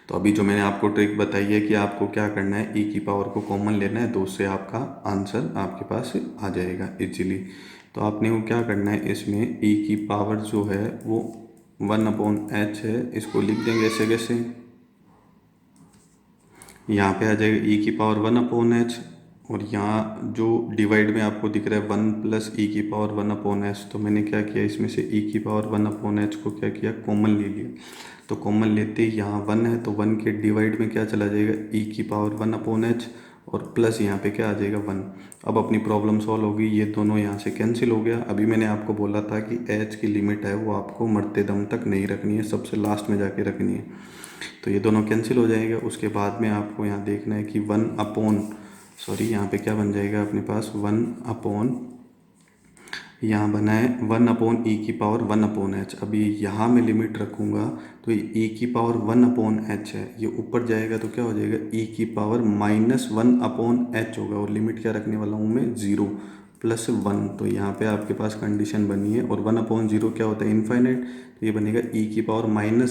तो अभी जो मैंने आपको ट्रिक बताई है कि आपको क्या करना है, e की पावर को कॉमन लेना है, तो उससे आपका आंसर आपके पास आ जाएगा इजीली। तो आपने वो क्या करना है, इसमें e की पावर जो है वो 1 अपॉन एच है, इसको लिख देंगे ऐसे कैसे, यहाँ पे आ जाएगा e की पावर 1 अपॉन एच, और यहाँ जो डिवाइड में आपको दिख रहा है 1 प्लस ई की पावर 1 अपॉन एच। तो मैंने क्या किया, इसमें से e की पावर 1 अपॉन एच को क्या किया, कॉमन ले लिया। तो कॉमन लेते ही यहाँ 1 है, तो 1 के डिवाइड में क्या चला जाएगा, e की पावर 1 अपॉन एच, और प्लस यहाँ पे क्या आ जाएगा 1। अब अपनी प्रॉब्लम सॉल्व होगी, ये दोनों यहाँ से कैंसिल हो गया। अभी मैंने आपको बोला था कि h की लिमिट है वो आपको मरते दम तक नहीं रखनी है, सबसे लास्ट में जाके रखनी है। तो ये दोनों कैंसिल हो जाएगा। उसके बाद में आपको यहाँ देखना है कि 1 अपॉन, सॉरी यहाँ पे क्या बन जाएगा अपने पास, 1 अपॉन यहाँ बना है 1/e⁻1/h। अभी यहाँ मैं लिमिट रखूँगा तो ये e⁻1/h है, ये ऊपर जाएगा तो क्या हो जाएगा e⁻−1/h होगा, और लिमिट क्या रखने वाला हूँ मैं 0 + 1। तो यहाँ पे आपके पास कंडीशन बनी है, और 1/0 क्या होता है इनफाइनाइट, तो ये बनेगा e⁻−∞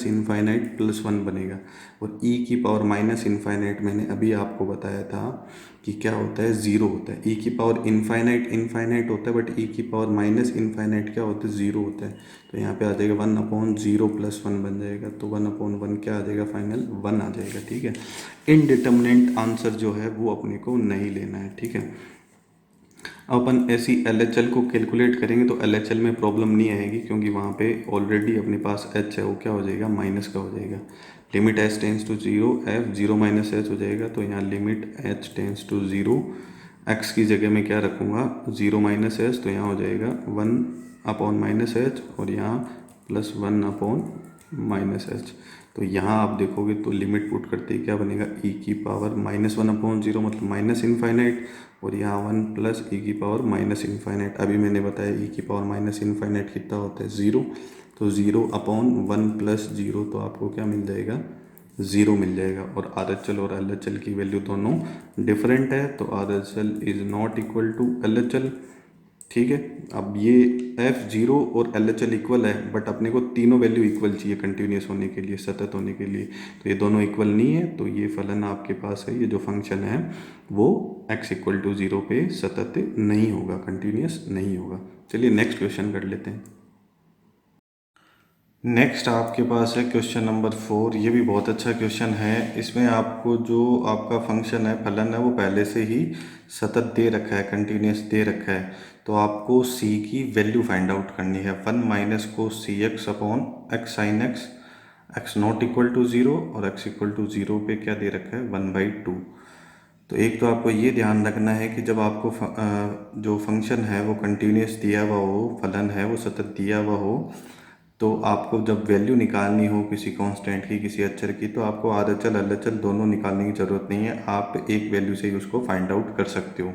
+1 बनेगा। और e⁻∞ मैंने अभी आपको बताया था कि क्या होता है, ज़ीरो होता है। e⁻∞ होता है, बट e⁻∞ क्या होता है, ज़ीरो होता है। तो यहाँ पे आ जाएगा 1/0 + 1 बन जाएगा, तो 1/1 क्या आ जाएगा, फाइनल 1 आ जाएगा। ठीक है, इनडिटर्मिनेंट आंसर जो है वो अपने को नहीं लेना है। ठीक है, अब अपन ऐसी LHL को कैलकुलेट करेंगे तो LHL में प्रॉब्लम नहीं आएगी, क्योंकि वहाँ पे ऑलरेडी अपने पास h है, वो क्या हो जाएगा, माइनस का हो जाएगा। Limit h tends to 0 f 0 - h हो जाएगा, तो यहाँ limit h tends to 0, x की जगह में क्या रखूँगा 0 - h, तो यहाँ हो जाएगा 1/-h, और यहाँ +1/-h। तो यहाँ आप देखोगे तो लिमिट पुट करते ही क्या बनेगा, e⁻−1/0 मतलब माइनस इनफाइनाइट, और यहाँ 1 + e⁻−इनफाइनाइट। अभी मैंने बताया e⁻−इनफाइनाइट कितना होता है, 0। तो 0/1 + 0, तो आपको क्या मिल जाएगा, 0 मिल जाएगा। और RHL और LHL की वैल्यू दोनों डिफरेंट है, तो RHL is not equal to LHL। ठीक है, अब ये F0 और LHL इक्वल है, बट अपने को तीनों वैल्यू इक्वल चाहिए कंटिन्यूस होने के लिए, सतत होने के लिए। तो ये दोनों इक्वल नहीं है, तो ये फलन आपके पास है, ये जो फंक्शन है वो x = 0 पे सतत नहीं होगा, कंटिन्यूस नहीं होगा। चलिए नेक्स्ट क्वेश्चन कर लेते हैं। नेक्स्ट आपके पास है क्वेश्चन नंबर 4। ये भी बहुत अच्छा क्वेश्चन है। इसमें आपको जो आपका फंक्शन है, फलन है, वो पहले से ही सतत दे रखा है, कंटिन्यूस दे रखा है। तो आपको c की वैल्यू फाइंड आउट करनी है। 1 - cos cx/x sin x, x not equal to 0 और x = 0 पे क्या दे रखा है, 1/2। तो एक तो आपको ये ध्यान रखना है कि जब आपको जो फंक्शन है वो कंटिन्यूस दिया हुआ हो, फलन है वो सतत दिया हुआ हो, तो आपको जब वैल्यू निकालनी हो किसी कांस्टेंट की, किसी अक्षर की, तो आपको RHL LHL दोनों निकालने की ज़रूरत नहीं है। आप एक वैल्यू से ही उसको फाइंड आउट कर सकते हो,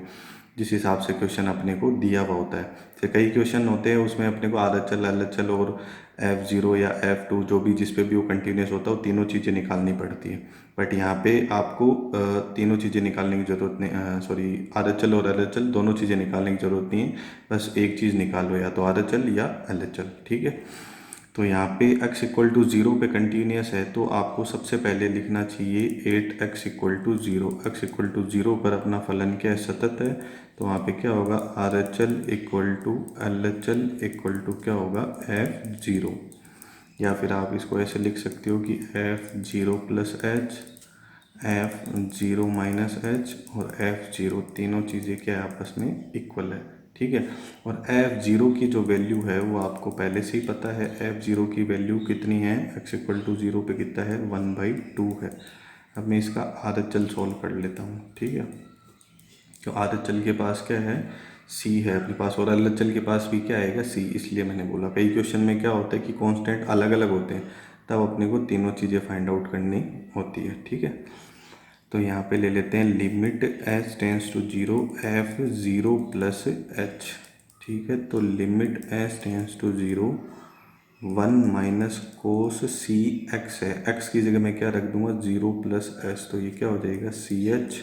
जिस हिसाब से क्वेश्चन अपने को दिया हुआ होता है। तो कई क्वेश्चन होते हैं उसमें अपने को RHL LHL और F0 या F2 जो भी जिस पे भी वो कंटिन्यूस होता है, वो तीनों चीज़ें निकालनी पड़ती है। बट यहाँ पे आपको तीनों चीज़ें निकालने की ज़रूरत नहीं, सॉरी, RHL और LHL दोनों चीज़ें निकालने की ज़रूरत नहीं है। बस एक चीज़ निकालो, या तो RHL या LHL। ठीक है, तो यहाँ पे x = 0 पे कंटिन्यूस है, तो आपको सबसे पहले लिखना चाहिए 8x = 0। x = 0 पर अपना फलन क्या है, सतत है। तो वहाँ पे क्या होगा, RHL = LHL = क्या होगा, F0। या फिर आप इसको ऐसे लिख सकते हो कि F0 + h, F0 - h और F0 तीनों चीज़ें क्या है, आपस में इक्वल है। ठीक है, और F0 की जो वैल्यू है वो आपको पहले से ही पता है। F0 की वैल्यू कितनी है, x = 0 पे कितना है, 1/2 है। अब मैं इसका RHL सॉल्व कर लेता हूँ। ठीक है, तो RHL के पास क्या है, c है अपने पास, और LHL के पास भी क्या आएगा, c। इसलिए मैंने बोला कई क्वेश्चन में क्या होता है कि कांस्टेंट अलग अलग होते हैं, तब अपने को तीनों चीज़ें फाइंड आउट करनी होती है। ठीक है, तो यहाँ पे ले लेते हैं limit h tends to 0 F0 + h। ठीक है, तो limit h tends to 0 1 - cos cx है, x की जगह मैं क्या रख दूंगा, 0 + h, तो ये क्या हो जाएगा, ch,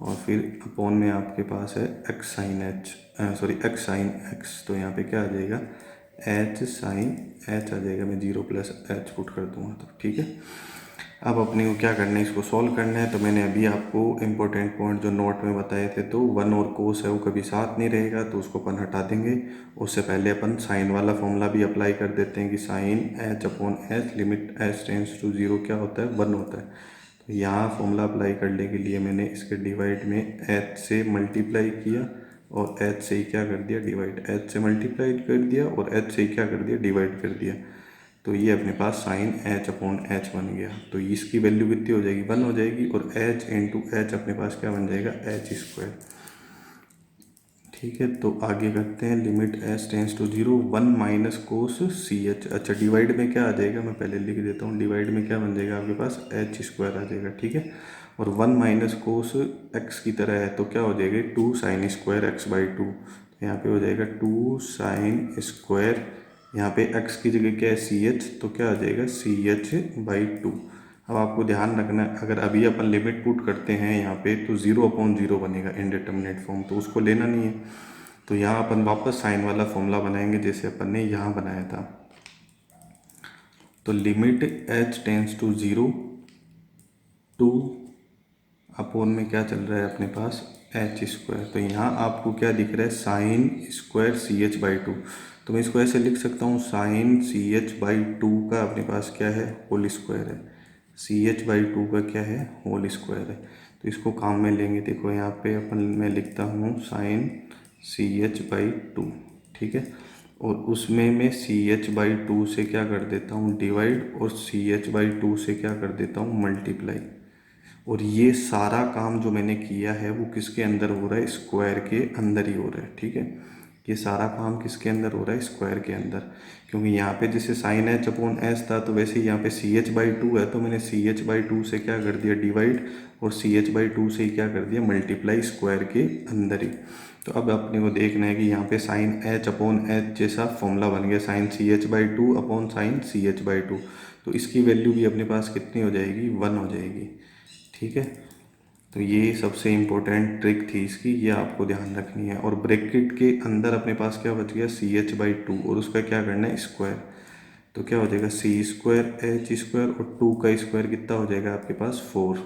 और फिर अपॉन में आपके पास है x sin h, sorry x sin x, तो यहाँ पे क्या आ जाएगा, h sin h आ जाएगा। मैं 0 + h पुट कर दूंगा, तो ठीक है। अब अपने को क्या करना है, इसको सॉल्व करना है। तो मैंने अभी आपको इम्पोर्टेंट पॉइंट जो नोट में बताए थे, तो 1 और कोस है वो कभी साथ नहीं रहेगा, तो उसको अपन हटा देंगे। उससे पहले अपन साइन वाला फॉर्मूला भी अप्लाई कर देते हैं कि sine h/h limit h tends to 0 क्या होता है, 1 होता है। तो यहाँ फॉर्मूला अप्लाई करने के लिए मैंने इसके डिवाइड में h से मल्टीप्लाई किया, और h से ही क्या कर दिया, डिवाइड। h से मल्टीप्लाई कर दिया और h से ही क्या कर दिया, डिवाइड कर दिया। तो ये अपने पास साइन h/h बन गया। तो इसकी वैल्यू कितनी हो जाएगी, 1 हो जाएगी, और h × h अपने पास क्या बन जाएगा, h²। ठीक है, तो आगे करते हैं limit h tends to 0 1 - cos ch। अच्छा, डिवाइड में क्या आ जाएगा, मैं पहले लिख देता हूँ। डिवाइड में क्या बन जाएगा आपके पास, h² आ जाएगा। ठीक है, और 1 - cos x की तरह है, तो क्या हो जाएगा, 2 sin² x/2। तो यहाँ पे हो जाएगा 2 साइन स्क्वायर, यहाँ पे x की जगह क्या है CH, तो क्या आ जाएगा CH/2। अब आपको ध्यान रखना है, अगर अभी अपन लिमिट पुट करते हैं यहाँ पे तो 0/0 बनेगा इनडिटरमिनेट फॉर्म, तो उसको लेना नहीं है। तो यहाँ अपन वापस साइन वाला फॉर्मूला बनाएंगे जैसे अपन ने यहाँ बनाया था। तो limit h tends to 0, 2 upon में क्या चल रहा है अपने पास h²। तो यहाँ आपको क्या दिख रहा है साइन स्क्वायर CH/2। तो मैं इसको ऐसे लिख सकता हूँ साइन CH/2 का अपने पास क्या है होल स्क्वायर है, CH/2 का क्या है होल स्क्वायर है। तो इसको काम में लेंगे, देखो यहाँ पे अपन मैं लिखता हूँ साइन CH/2, ठीक है। और उसमें मैं CH/2 से क्या कर देता हूँ डिवाइड, और CH/2 से क्या कर देता हूँ मल्टीप्लाई। और ये सारा काम जो मैंने किया है वो किसके अंदर हो रहा है, स्क्वायर के अंदर ही हो रहा है, ठीक है। ये सारा काम किसके अंदर हो रहा है, स्क्वायर के अंदर। क्योंकि यहाँ पे जैसे साइन h/s था, तो वैसे यहाँ पे CH/2 है, तो मैंने CH/2 से क्या कर दिया डिवाइड, और CH/2 से ही क्या कर दिया मल्टीप्लाई स्क्वायर के अंदर ही। तो अब अपने को देखना है कि यहाँ पे साइन h/h जैसा फॉर्मूला बन गया, sign CH/2 upon sine CH/2। तो इसकी वैल्यू भी अपने पास कितनी हो जाएगी 1 हो जाएगी, ठीक है। तो ये सबसे इम्पोर्टेंट ट्रिक थी इसकी, ये आपको ध्यान रखनी है। और ब्रैकेट के अंदर अपने पास क्या बच गया CH/2, और उसका क्या करना है स्क्वायर। तो क्या हो जाएगा C²H², और 2 का स्क्वायर कितना हो जाएगा आपके पास 4,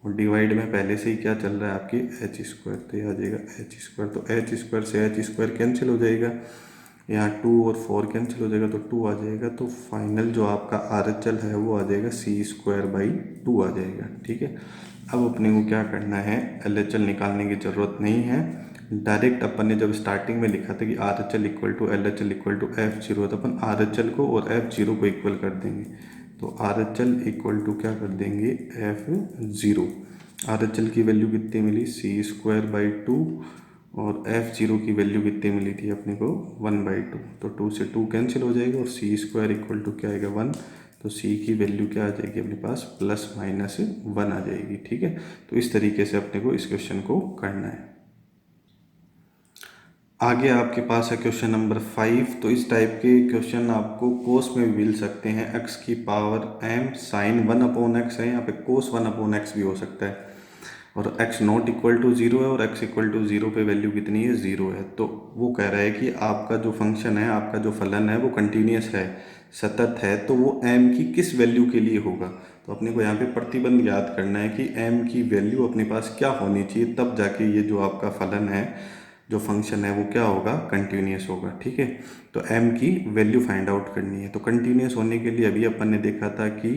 और डिवाइड में पहले से ही क्या चल रहा है आपके H²। तो यह आ जाएगा H²। तो H² से H² कैंसिल हो जाएगा, यहाँ 2 और 4 कैंसिल हो जाएगा, तो 2 आ जाएगा। तो फाइनल जो आपका RHL है वो आ जाएगा C²/2 आ जाएगा, ठीक है। अब अपने को क्या करना है, LHL निकालने की ज़रूरत नहीं है। डायरेक्ट अपन ने जब स्टार्टिंग में लिखा था कि RHL = LHL = F0, तो अपन RHL को और F0 को इक्वल कर देंगे। तो RHL = क्या कर देंगे F0। RHL की वैल्यू कितनी मिली C²/2, और F0 की वैल्यू कितनी मिली थी अपने को 1/2। तो 2 से 2 कैंसिल हो जाएगा, और C² क्या आएगा 1। तो C की वैल्यू क्या आ जाएगी अपने पास +-1 आ जाएगी, ठीक है। तो इस तरीके से अपने को इस क्वेश्चन को करना है। आगे आपके पास है क्वेश्चन नंबर 5। तो इस टाइप के क्वेश्चन आपको कोस में भी मिल सकते हैं। x⁻m sin 1/x है, यहाँ पे cos 1/x भी हो सकता है। और x≠0 है, और x=0 पे वैल्यू कितनी है 0 है। तो वो कह रहा है कि आपका जो फंक्शन है, आपका जो फलन है वो कंटिन्यूस है, सतत है, तो वो m की किस वैल्यू के लिए होगा। तो अपने को यहाँ पे प्रतिबंध याद करना है कि m की वैल्यू अपने पास क्या होनी चाहिए, तब जाके ये जो आपका फलन है, जो फंक्शन है वो क्या होगा कंटिन्यूस होगा, ठीक है। तो m की वैल्यू फाइंड आउट करनी है। तो कंटिन्यूस होने के लिए अभी अपन ने देखा था कि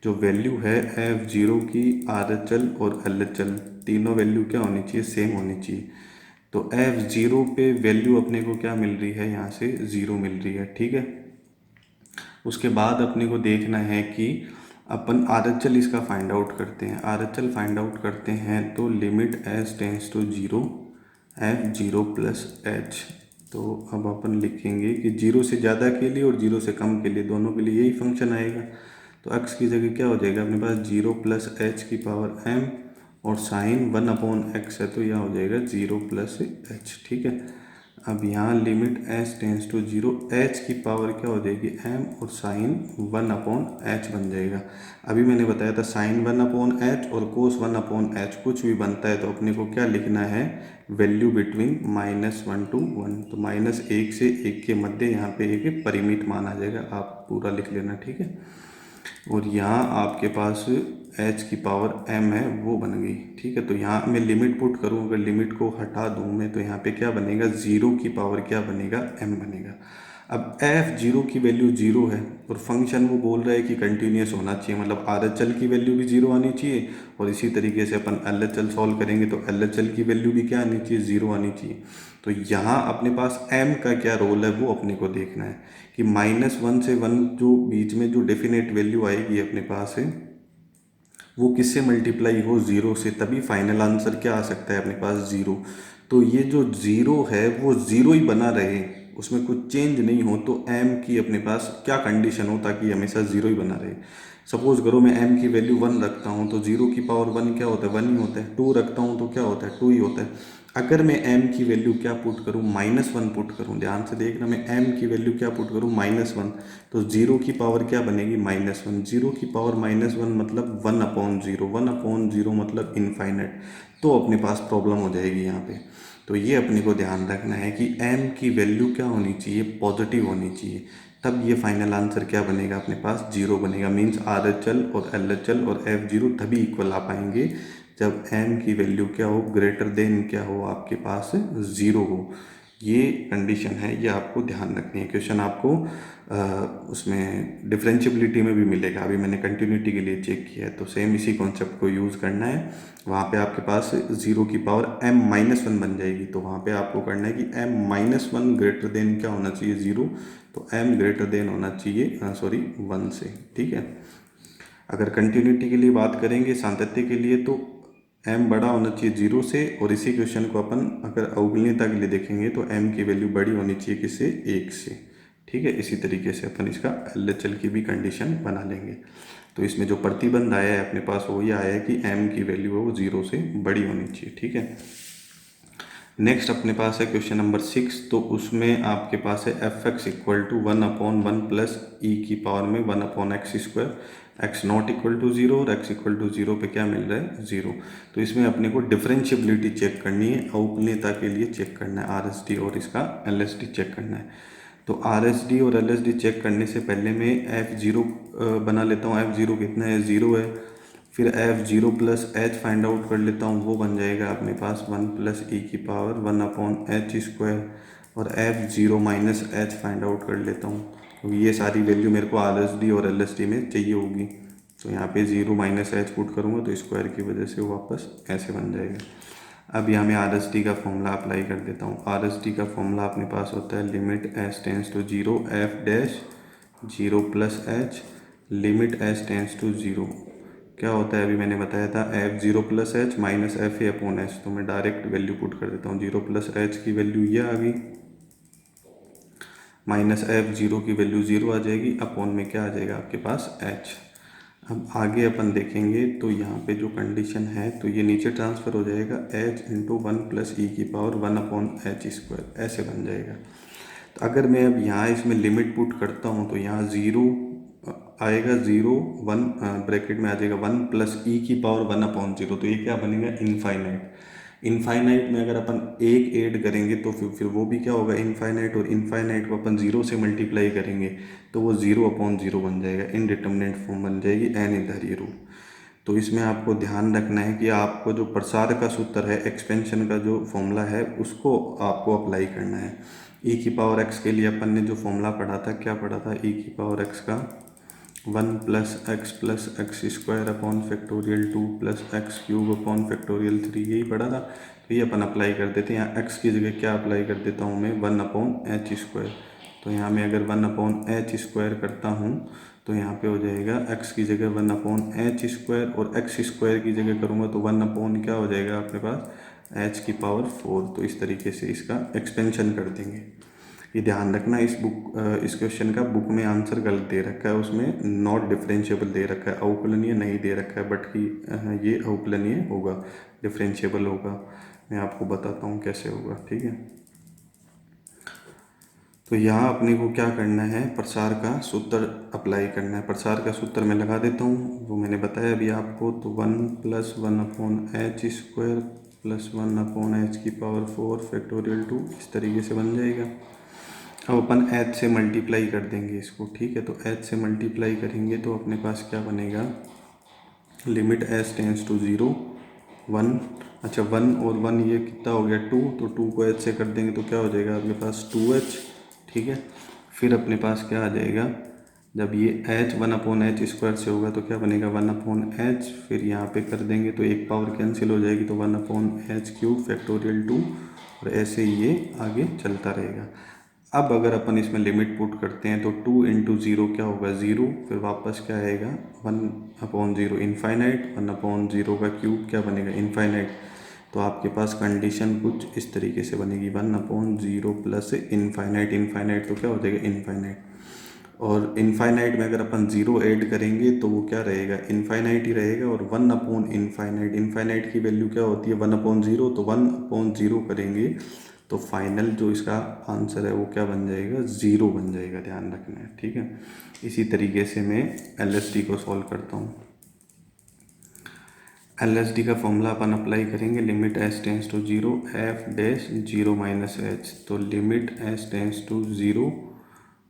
जो वैल्यू है F0 की, RHL और LHL तीनों वैल्यू क्या होनी चाहिए सेम होनी चाहिए। तो F0 पे वैल्यू अपने को क्या मिल रही है, यहाँ से 0 मिल रही है, ठीक है। उसके बाद अपने को देखना है कि अपन RHL इसका फाइंड आउट करते हैं। RHL फाइंड आउट करते हैं तो limit h tends to 0 F0 + h। तो अब अपन लिखेंगे कि 0 से ज़्यादा के लिए और 0 से कम के लिए, दोनों के लिए यही फंक्शन आएगा। तो x की जगह क्या हो जाएगा अपने पास 0 + h⁻m, और साइन 1/x है, तो यह हो जाएगा 0 + h, ठीक है। अब यहाँ limit h tends to 0, h की पावर क्या हो जाएगी m, और साइन 1/h बन जाएगा। अभी मैंने बताया था साइन 1/h और कोस 1/h कुछ भी बनता है, तो अपने को क्या लिखना है वैल्यू बिटवीन -1 to 1। तो -1 से 1 के मध्य यहाँ पे एक परिमित मान आ जाएगा, आप पूरा लिख लेना, ठीक है। और यहाँ आपके पास h की पावर m है वो बन गई, ठीक है। तो यहाँ मैं लिमिट पुट करूँ, अगर लिमिट को हटा दूँ मैं, तो यहाँ पे क्या बनेगा 0 की पावर क्या बनेगा m बनेगा। अब F0 की वैल्यू 0 है, और फंक्शन वो बोल रहा है कि कंटिन्यूस होना चाहिए, मतलब RHL की वैल्यू भी 0 आनी चाहिए, और इसी तरीके से अपन LHL सॉल्व करेंगे तो LHL की वैल्यू भी क्या आनी चाहिए 0 आनी चाहिए। तो यहाँ अपने पास m का क्या रोल है वो अपने को देखना है कि -1 से 1 जो बीच में जो डेफिनेट वैल्यू आएगी अपने पास है, वो किससे मल्टीप्लाई हो 0 से, तभी फाइनल आंसर क्या आ सकता है अपने पास 0। तो ये जो 0 है वो 0 ही बना रहे, उसमें कुछ चेंज नहीं हो। तो m की अपने पास क्या कंडीशन हो ताकि हमेशा 0 ही बना रहे। सपोज़ करो मैं m की वैल्यू 1 रखता हूँ तो 0 की पावर 1 क्या होता है, 1 ही होता है। 2 रखता हूँ तो क्या होता है, 2 ही होता है। अगर मैं m की वैल्यू क्या पुट करूँ, -1 पुट करूँ, ध्यान से देखना, मैं m की वैल्यू क्या पुट करूँ, -1, तो 0 की पावर क्या बनेगी, -1। 0 की पावर -1 मतलब 1/0, 1/0 मतलब इनफाइनाइट। तो अपने पास प्रॉब्लम हो जाएगी यहाँ पे। तो ये अपने को ध्यान रखना है कि m की वैल्यू क्या होनी चाहिए, पॉजिटिव होनी चाहिए। तब ये फाइनल आंसर क्या बनेगा, अपने पास 0 बनेगा। मीन्स RHL और LHL और F0 तभी इक्वल आ पाएंगे जब m की वैल्यू क्या हो, ग्रेटर देन क्या हो, आपके पास 0 हो। ये कंडीशन है, ये आपको ध्यान रखनी है। क्वेश्चन आपको उसमें डिफरेंशियबिलिटी में भी मिलेगा। अभी मैंने कंटिन्यूटी के लिए चेक किया है, तो सेम इसी कॉन्सेप्ट को यूज़ करना है। वहाँ पे आपके पास 0 की पावर m-1 बन जाएगी, तो वहाँ पे आपको करना है कि m-1 ग्रेटर देन क्या होना चाहिए, 0। तो m ग्रेटर देन होना चाहिए 1 से, ठीक है। अगर कंटिन्यूटी के लिए बात करेंगे, सातत्य के लिए, तो m बड़ा होना चाहिए 0 से। और इसी क्वेश्चन को अपन अगर अवगुणितता के लिए देखेंगे तो m की वैल्यू बड़ी होनी चाहिए किससे, 1 से, ठीक है। इसी तरीके से अपन इसका LHL की भी कंडीशन बना लेंगे। तो इसमें जो प्रतिबंध आया है अपने पास वो ये आया है कि m की वैल्यू है वो 0 से बड़ी होनी चाहिए, ठीक है। नेक्स्ट अपने पास है क्वेश्चन नंबर 6। तो उसमें आपके पास है f(x) इक्वल टू 1/1 प्लस ई की पावर में 1/x², x not equal to 0 और x इक्वल टू 0 पे क्या मिल रहा है, 0। तो इसमें अपने को डिफरेंशियबिलिटी चेक करनी है, अवकलनीयता के लिए चेक करना है, RHD और इसका LHD चेक करना है। तो RHD और LHD चेक करने से पहले मैं F0 बना लेता हूँ। F0 कितना है, 0 है। फिर F0 plus H find out कर लेता हूँ, वो बन जाएगा अपने पास 1 प्लस ई की पावर 1/h²। और F0 minus H find out कर लेता हूँ, तो ये सारी वैल्यू मेरे को RHD और LHD में चाहिए होगी। तो यहाँ पे 0 माइनस एच पुट करूँगा तो स्क्वायर की वजह से वो वापस ऐसे बन जाएगा। अब यहाँ मैं RHD का फॉर्मूला अप्लाई कर देता हूँ। RHD का फॉर्मूला अपने पास होता है limit s tends to 0 f dash 0 plus h limit s tends to 0 क्या होता है, अभी मैंने बताया था F0 plus h minus f a upon h. तो मैं डायरेक्ट वैल्यू पुट कर देता हूँ, 0 प्लस एच की वैल्यू ये आ गई, माइनस F0 की वैल्यू 0 आ जाएगी, अपॉन में क्या आ जाएगा आपके पास h। अब आगे अपन देखेंगे तो यहाँ पे जो कंडीशन है तो ये नीचे ट्रांसफ़र हो जाएगा, h इंटू 1 प्लस ई की पावर 1/h², ऐसे बन जाएगा। तो अगर मैं अब यहाँ इसमें लिमिट पुट करता हूँ तो यहाँ 0 आएगा, 0 1 ब्रैकेट में आ जाएगा 1 प्लस ई की पावर 1/0। तो ये क्या बनेगा, इनफाइनाइट। इनफाइनाइट में अगर अपन एक ऐड करेंगे तो फिर वो भी क्या होगा, इनफाइनाइट। और इनफाइनाइट को अपन 0 से मल्टीप्लाई करेंगे तो वो 0/0 बन जाएगा, इनडिटर्मिनेट फॉर्म बन जाएगी, अनिर्धारीय रूप। तो इसमें आपको ध्यान रखना है कि आपको जो प्रसार का सूत्र है, एक्सपेंशन का जो फॉर्मूला है, उसको आपको अप्लाई करना है। ई की पावर एक्स के लिए अपन ने जो फॉर्मूला पढ़ा था, क्या पढ़ा था, ई की पावर एक्स का 1 plus x square upon factorial 2 plus x cube upon factorial 3, यही पढ़ा था। तो ये अपन अप्लाई कर देते हैं। यहाँ एक्स की जगह क्या अप्लाई कर देता हूँ मैं, 1/h²। तो यहाँ मैं अगर 1/h² करता हूँ तो यहाँ पे हो जाएगा x की जगह 1/h² और x² की जगह करूँगा तो 1 क्या हो जाएगा अपने पास, h की पावर 4। तो इस तरीके से इसका एक्सपेंशन कर देंगे। ये ध्यान रखना, इस क्वेश्चन का बुक में आंसर गलत दे रखा है, उसमें नॉट डिफरेंशिएबल दे रखा है, अवकलनीय नहीं दे रखा है, बट कि ये अवकलनीय होगा, डिफरेंशिएबल होगा। मैं आपको बताता हूँ कैसे होगा, ठीक है। तो यहाँ अपने को क्या करना है, प्रसार का सूत्र अप्लाई करना है। प्रसार का सूत्र मैं लगा देता हूँ, वो मैंने बताया अभी आपको। तो 1 प्लस 1/h² प्लस 1/h की पावर 4 फैक्टोरियल 2, इस तरीके से बन जाएगा। अब अपन h से मल्टीप्लाई कर देंगे इसको, ठीक है। तो h से मल्टीप्लाई करेंगे तो अपने पास क्या बनेगा, लिमिट s टेंस टू 0 1, अच्छा 1 और 1 ये कितना हो गया, 2। तो 2 को h से कर देंगे तो क्या हो जाएगा अपने पास 2h, ठीक है। फिर अपने पास क्या आ जाएगा, जब ये h 1/h² से होगा तो क्या बनेगा 1/h। फिर यहाँ पे कर देंगे तो एक पावर कैंसिल हो जाएगी, तो 1/h³ फैक्टोरियल 2, और ऐसे ही ये आगे चलता रहेगा। अब अगर अपन इसमें लिमिट पुट करते हैं तो 2 इंटू 0 क्या होगा, 0। फिर वापस क्या आएगा, 1/0 इनफाइनाइट, 1/0 का क्यूब क्या बनेगा, इनफाइनाइट। तो आपके पास कंडीशन कुछ इस तरीके से बनेगी, 1/0 प्लस इनफाइनाइट, इनफाइनाइट तो क्या हो जाएगा, इनफाइनाइट। और इनफाइनाइट में अगर अपन ज़ीरो ऐड करेंगे तो वो क्या रहेगा, इनफाइनाइट ही रहेगा। और वन अपॉन इनफाइनाइट, इनफाइनाइट की वैल्यू क्या होती है, वन अपॉन ज़ीरो, तो वन अपॉन ज़ीरो करेंगे तो फाइनल जो इसका आंसर है वो क्या बन जाएगा, ज़ीरो बन जाएगा, ध्यान रखना है, ठीक है। इसी तरीके से मैं LSD को सॉल्व करता हूँ। LSD का फॉर्मूला अपन अप्लाई करेंगे, limit s tends to zero f dash zero minus h. तो limit s tends to zero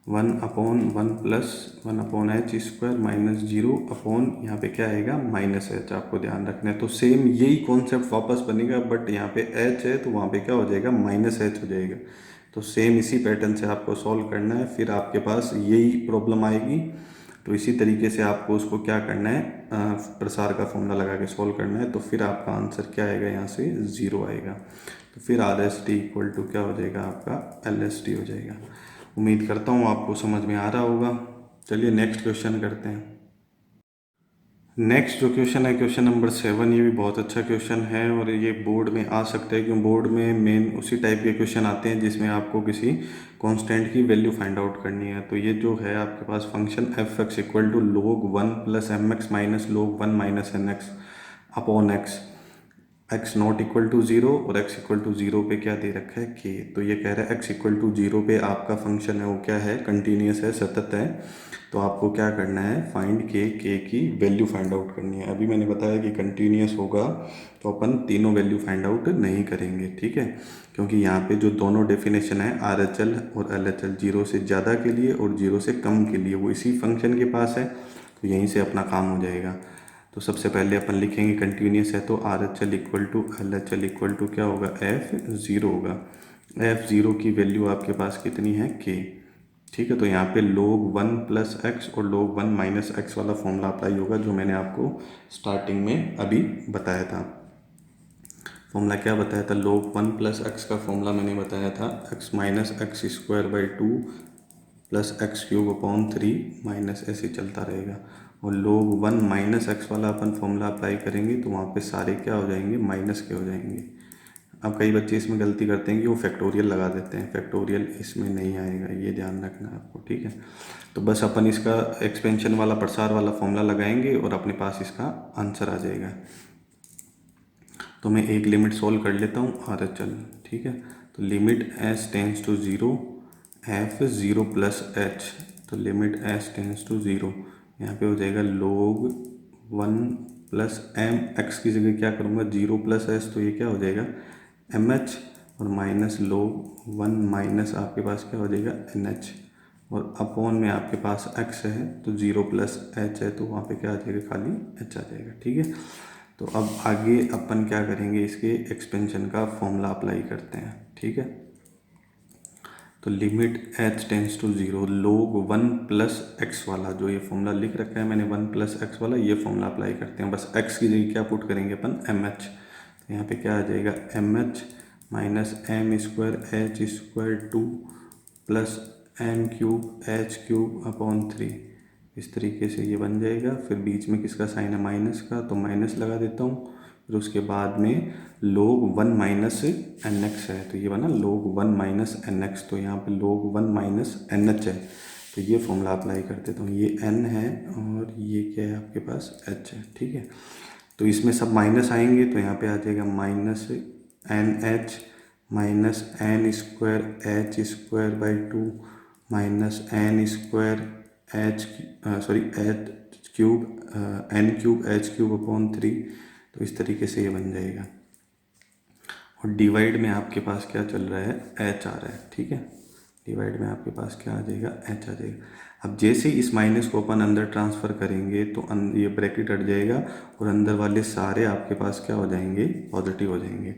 one upon one plus one upon h square minus zero upon यहाँ पे क्या आएगा, माइनस एच, आपको ध्यान रखना है। तो सेम यही कॉन्सेप्ट वापस बनेगा, बट यहाँ पे एच है तो वहाँ पे क्या हो जाएगा, माइनस एच हो जाएगा। तो सेम इसी पैटर्न से आपको सॉल्व करना है, फिर आपके पास यही प्रॉब्लम आएगी। तो इसी तरीके से आपको उसको क्या करना है, प्रसार का फॉर्मूला लगा के सॉल्व करना है। तो फिर आपका आंसर क्या आएगा, यहाँ से ज़ीरो आएगा। तो फिर RST इक्वल टू क्या हो जाएगा, आपका LST हो जाएगा। उम्मीद करता हूँ आपको समझ में आ रहा होगा। चलिए नेक्स्ट क्वेश्चन करते हैं। नेक्स्ट जो क्वेश्चन है क्वेश्चन नंबर 7। ये भी बहुत अच्छा क्वेश्चन है और ये बोर्ड में आ सकता है, क्योंकि बोर्ड में मेन उसी टाइप के क्वेश्चन आते हैं जिसमें आपको किसी कांस्टेंट की वैल्यू फाइंड आउट करनी है। तो ये जो है आपके पास function f x equal to log 1 plus m x minus log 1 minus n x upon x, x not equal to zero और एक्स इक्वल टू ज़ीरो पे क्या दे रखा है, के। तो ये कह रहा है एक्स इक्वल टू ज़ीरो पे आपका फंक्शन है वो क्या है, कंटिन्यूस है, सतत है। तो आपको क्या करना है, फाइंड के की वैल्यू फाइंड आउट करनी है। अभी मैंने बताया कि कंटिन्यूस होगा तो अपन तीनों वैल्यू फाइंड आउट नहीं करेंगे, ठीक है। क्योंकि यहाँ पे जो दोनों डेफिनेशन है RHL और LHL, जीरो से ज़्यादा के लिए और जीरो से कम के लिए, वो इसी फंक्शन के पास है, तो यहीं से अपना काम हो जाएगा। तो सबसे पहले अपन लिखेंगे कंटिन्यूस है तो RHL equal to LHL equal to क्या होगा, F0 होगा। F0 की वैल्यू आपके पास कितनी है, K, ठीक है। तो यहाँ पे log 1 प्लस एक्स और log 1 माइनस एक्स वाला फॉर्मूला अप्लाई होगा, जो मैंने आपको स्टार्टिंग में अभी बताया था। फॉर्मूला क्या बताया था, log 1 प्लस एक्स का फॉर्मूला मैंने बताया था x minus x square by two plus x cube upon three minus ऐसे चलता रहेगा। और log 1 माइनस एक्स वाला अपन फॉर्मूला अप्लाई करेंगे तो वहाँ पे सारे क्या हो जाएंगे, माइनस के हो जाएंगे। अब कई बच्चे इसमें गलती करते हैं कि वो फैक्टोरियल लगा देते हैं, फैक्टोरियल इसमें नहीं आएगा, ये ध्यान रखना है आपको, ठीक है। तो बस अपन इसका एक्सपेंशन वाला प्रसार वाला फॉर्मूला लगाएंगे और अपने पास इसका आंसर आ जाएगा। तो मैं एक लिमिट सॉल्व कर लेता हूँ RHL, ठीक है। तो limit s tends to zero f zero plus h. तो limit s tends to zero, यहाँ पे हो जाएगा log 1 प्लस एम, एक्स की जगह क्या करूँगा, जीरो प्लस एस, तो ये क्या हो जाएगा MH, और माइनस log 1 माइनस आपके पास क्या हो जाएगा NH, और अपॉन में आपके पास x है तो जीरो प्लस h है तो वहाँ पे क्या आ जाएगा, खाली h आ जाएगा, ठीक है। तो अब आगे अपन क्या करेंगे, इसके एक्सपेंशन का फॉर्मूला अप्लाई करते हैं, ठीक है। तो limit h tends to zero log 1 plus x वाला जो ये फॉर्मूला लिख रखा है मैंने, 1 प्लस एक्स वाला, ये फॉर्मूला अप्लाई करते हैं। बस x की जगह क्या पुट करेंगे अपन, MH। तो यहाँ पे क्या आ जाएगा, MH minus m square h square two plus m cube h cube upon three, इस तरीके से ये बन जाएगा। फिर बीच में किसका साइन है, माइनस का, तो माइनस लगा देता हूँ। फिर उसके बाद में log 1 माइनस एन एक्स है तो ये बना log 1 माइनस एन एक्स। तो यहाँ पे log 1 माइनस एन एच है तो ये फॉर्मूला अप्लाई कर देता हूँ। ये n है और ये क्या है आपके पास h है, ठीक है। तो इसमें सब माइनस आएंगे तो यहाँ पे आ जाएगा minus n h minus n square h square by two minus n square h cube n cube h cube upon three. तो इस तरीके से ये बन जाएगा। और डिवाइड में आपके पास क्या चल रहा है, एच आ रहा है, ठीक है। डिवाइड में आपके पास क्या आ जाएगा, एच आ जाएगा। अब जैसे इस माइनस को अपन अंदर ट्रांसफ़र करेंगे तो ये ब्रैकेट हट जाएगा और अंदर वाले सारे आपके पास क्या हो जाएंगे, पॉजिटिव हो जाएंगे।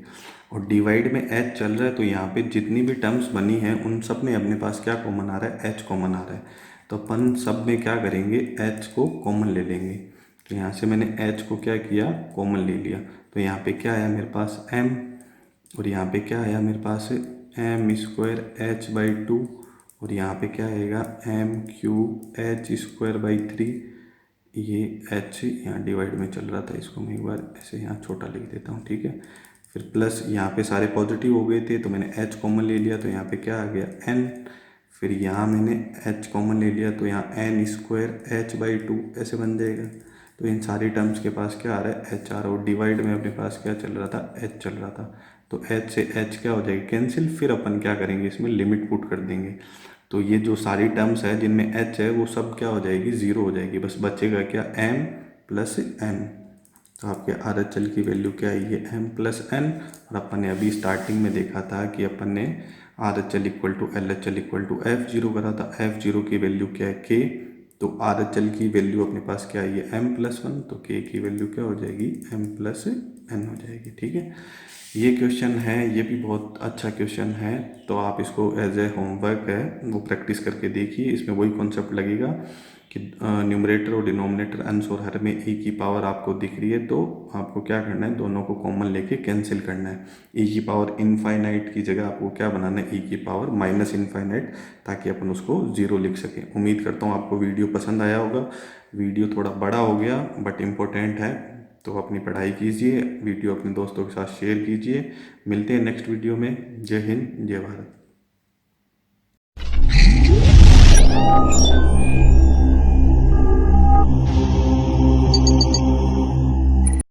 और डिवाइड में एच चल रहा है तो यहाँ पे जितनी भी टर्म्स बनी हैं उन सब में अपने पास क्या कॉमन आ रहा है, एच कॉमन आ रहा है। तो अपन सब में क्या करेंगे, एच को कॉमन ले लेंगे। तो यहाँ से मैंने एच को क्या किया, कॉमन ले लिया। तो यहाँ पे क्या आया मेरे पास एम, और यहाँ पे क्या आया मेरे पास m square h by two, और यहाँ पे क्या आएगा m cube h square by three. ये एच यहाँ डिवाइड में चल रहा था, इसको मैं एक बार ऐसे यहाँ छोटा लिख देता हूँ, ठीक है। फिर प्लस यहाँ पे सारे पॉजिटिव हो गए थे तो मैंने एच कॉमन ले लिया तो यहाँ पे क्या आ गया एन। फिर यहाँ मैंने h कॉमन ले लिया तो यहाँ n स्क्वायर h/2 ऐसे बन जाएगा। तो इन सारी टर्म्स के पास क्या आ रहा है, h आ रहा है, और डिवाइड में अपने पास क्या चल रहा था, h चल रहा था। तो h से h क्या हो जाएगी, कैंसिल। फिर अपन क्या करेंगे, इसमें लिमिट पुट कर देंगे। तो ये जो सारी टर्म्स है जिनमें h है वो सब क्या हो जाएगी, ज़ीरो हो जाएगी। बस बचेगा क्या, m प्लस n। तो आपके आर एच एल की वैल्यू क्या है, ये m प्लस n। और अपन ने अभी स्टार्टिंग में देखा था कि अपन ने R H L equal to L H L equal to f zero करा था। एफ जीरो की वैल्यू क्या है, k। तो आर एच एल की वैल्यू अपने पास क्या है, ये m प्लस 1। तो k की वैल्यू क्या हो जाएगी, m प्लस n हो जाएगी। ठीक है, ये क्वेश्चन है, ये भी बहुत अच्छा क्वेश्चन है। तो आप इसको एज ए होमवर्क है वो प्रैक्टिस करके देखिए। इसमें वही कॉन्सेप्ट लगेगा कि न्यूमरेटर और डिनोमिनेटर अंश और हर में e की पावर आपको दिख रही है, तो आपको क्या करना है, दोनों को कॉमन लेके कैंसिल करना है। e की पावर इनफाइनाइट की जगह आपको क्या बनाना है, e की पावर माइनस इनफाइनाइट, ताकि अपन उसको ज़ीरो लिख सकें। उम्मीद करता हूँ आपको वीडियो पसंद आया होगा। वीडियो थोड़ा बड़ा हो गया बट इम्पोर्टेंट है, तो अपनी पढ़ाई कीजिए, वीडियो अपने दोस्तों के साथ शेयर कीजिए। मिलते हैं नेक्स्ट वीडियो में। जय हिंद, जय भारत।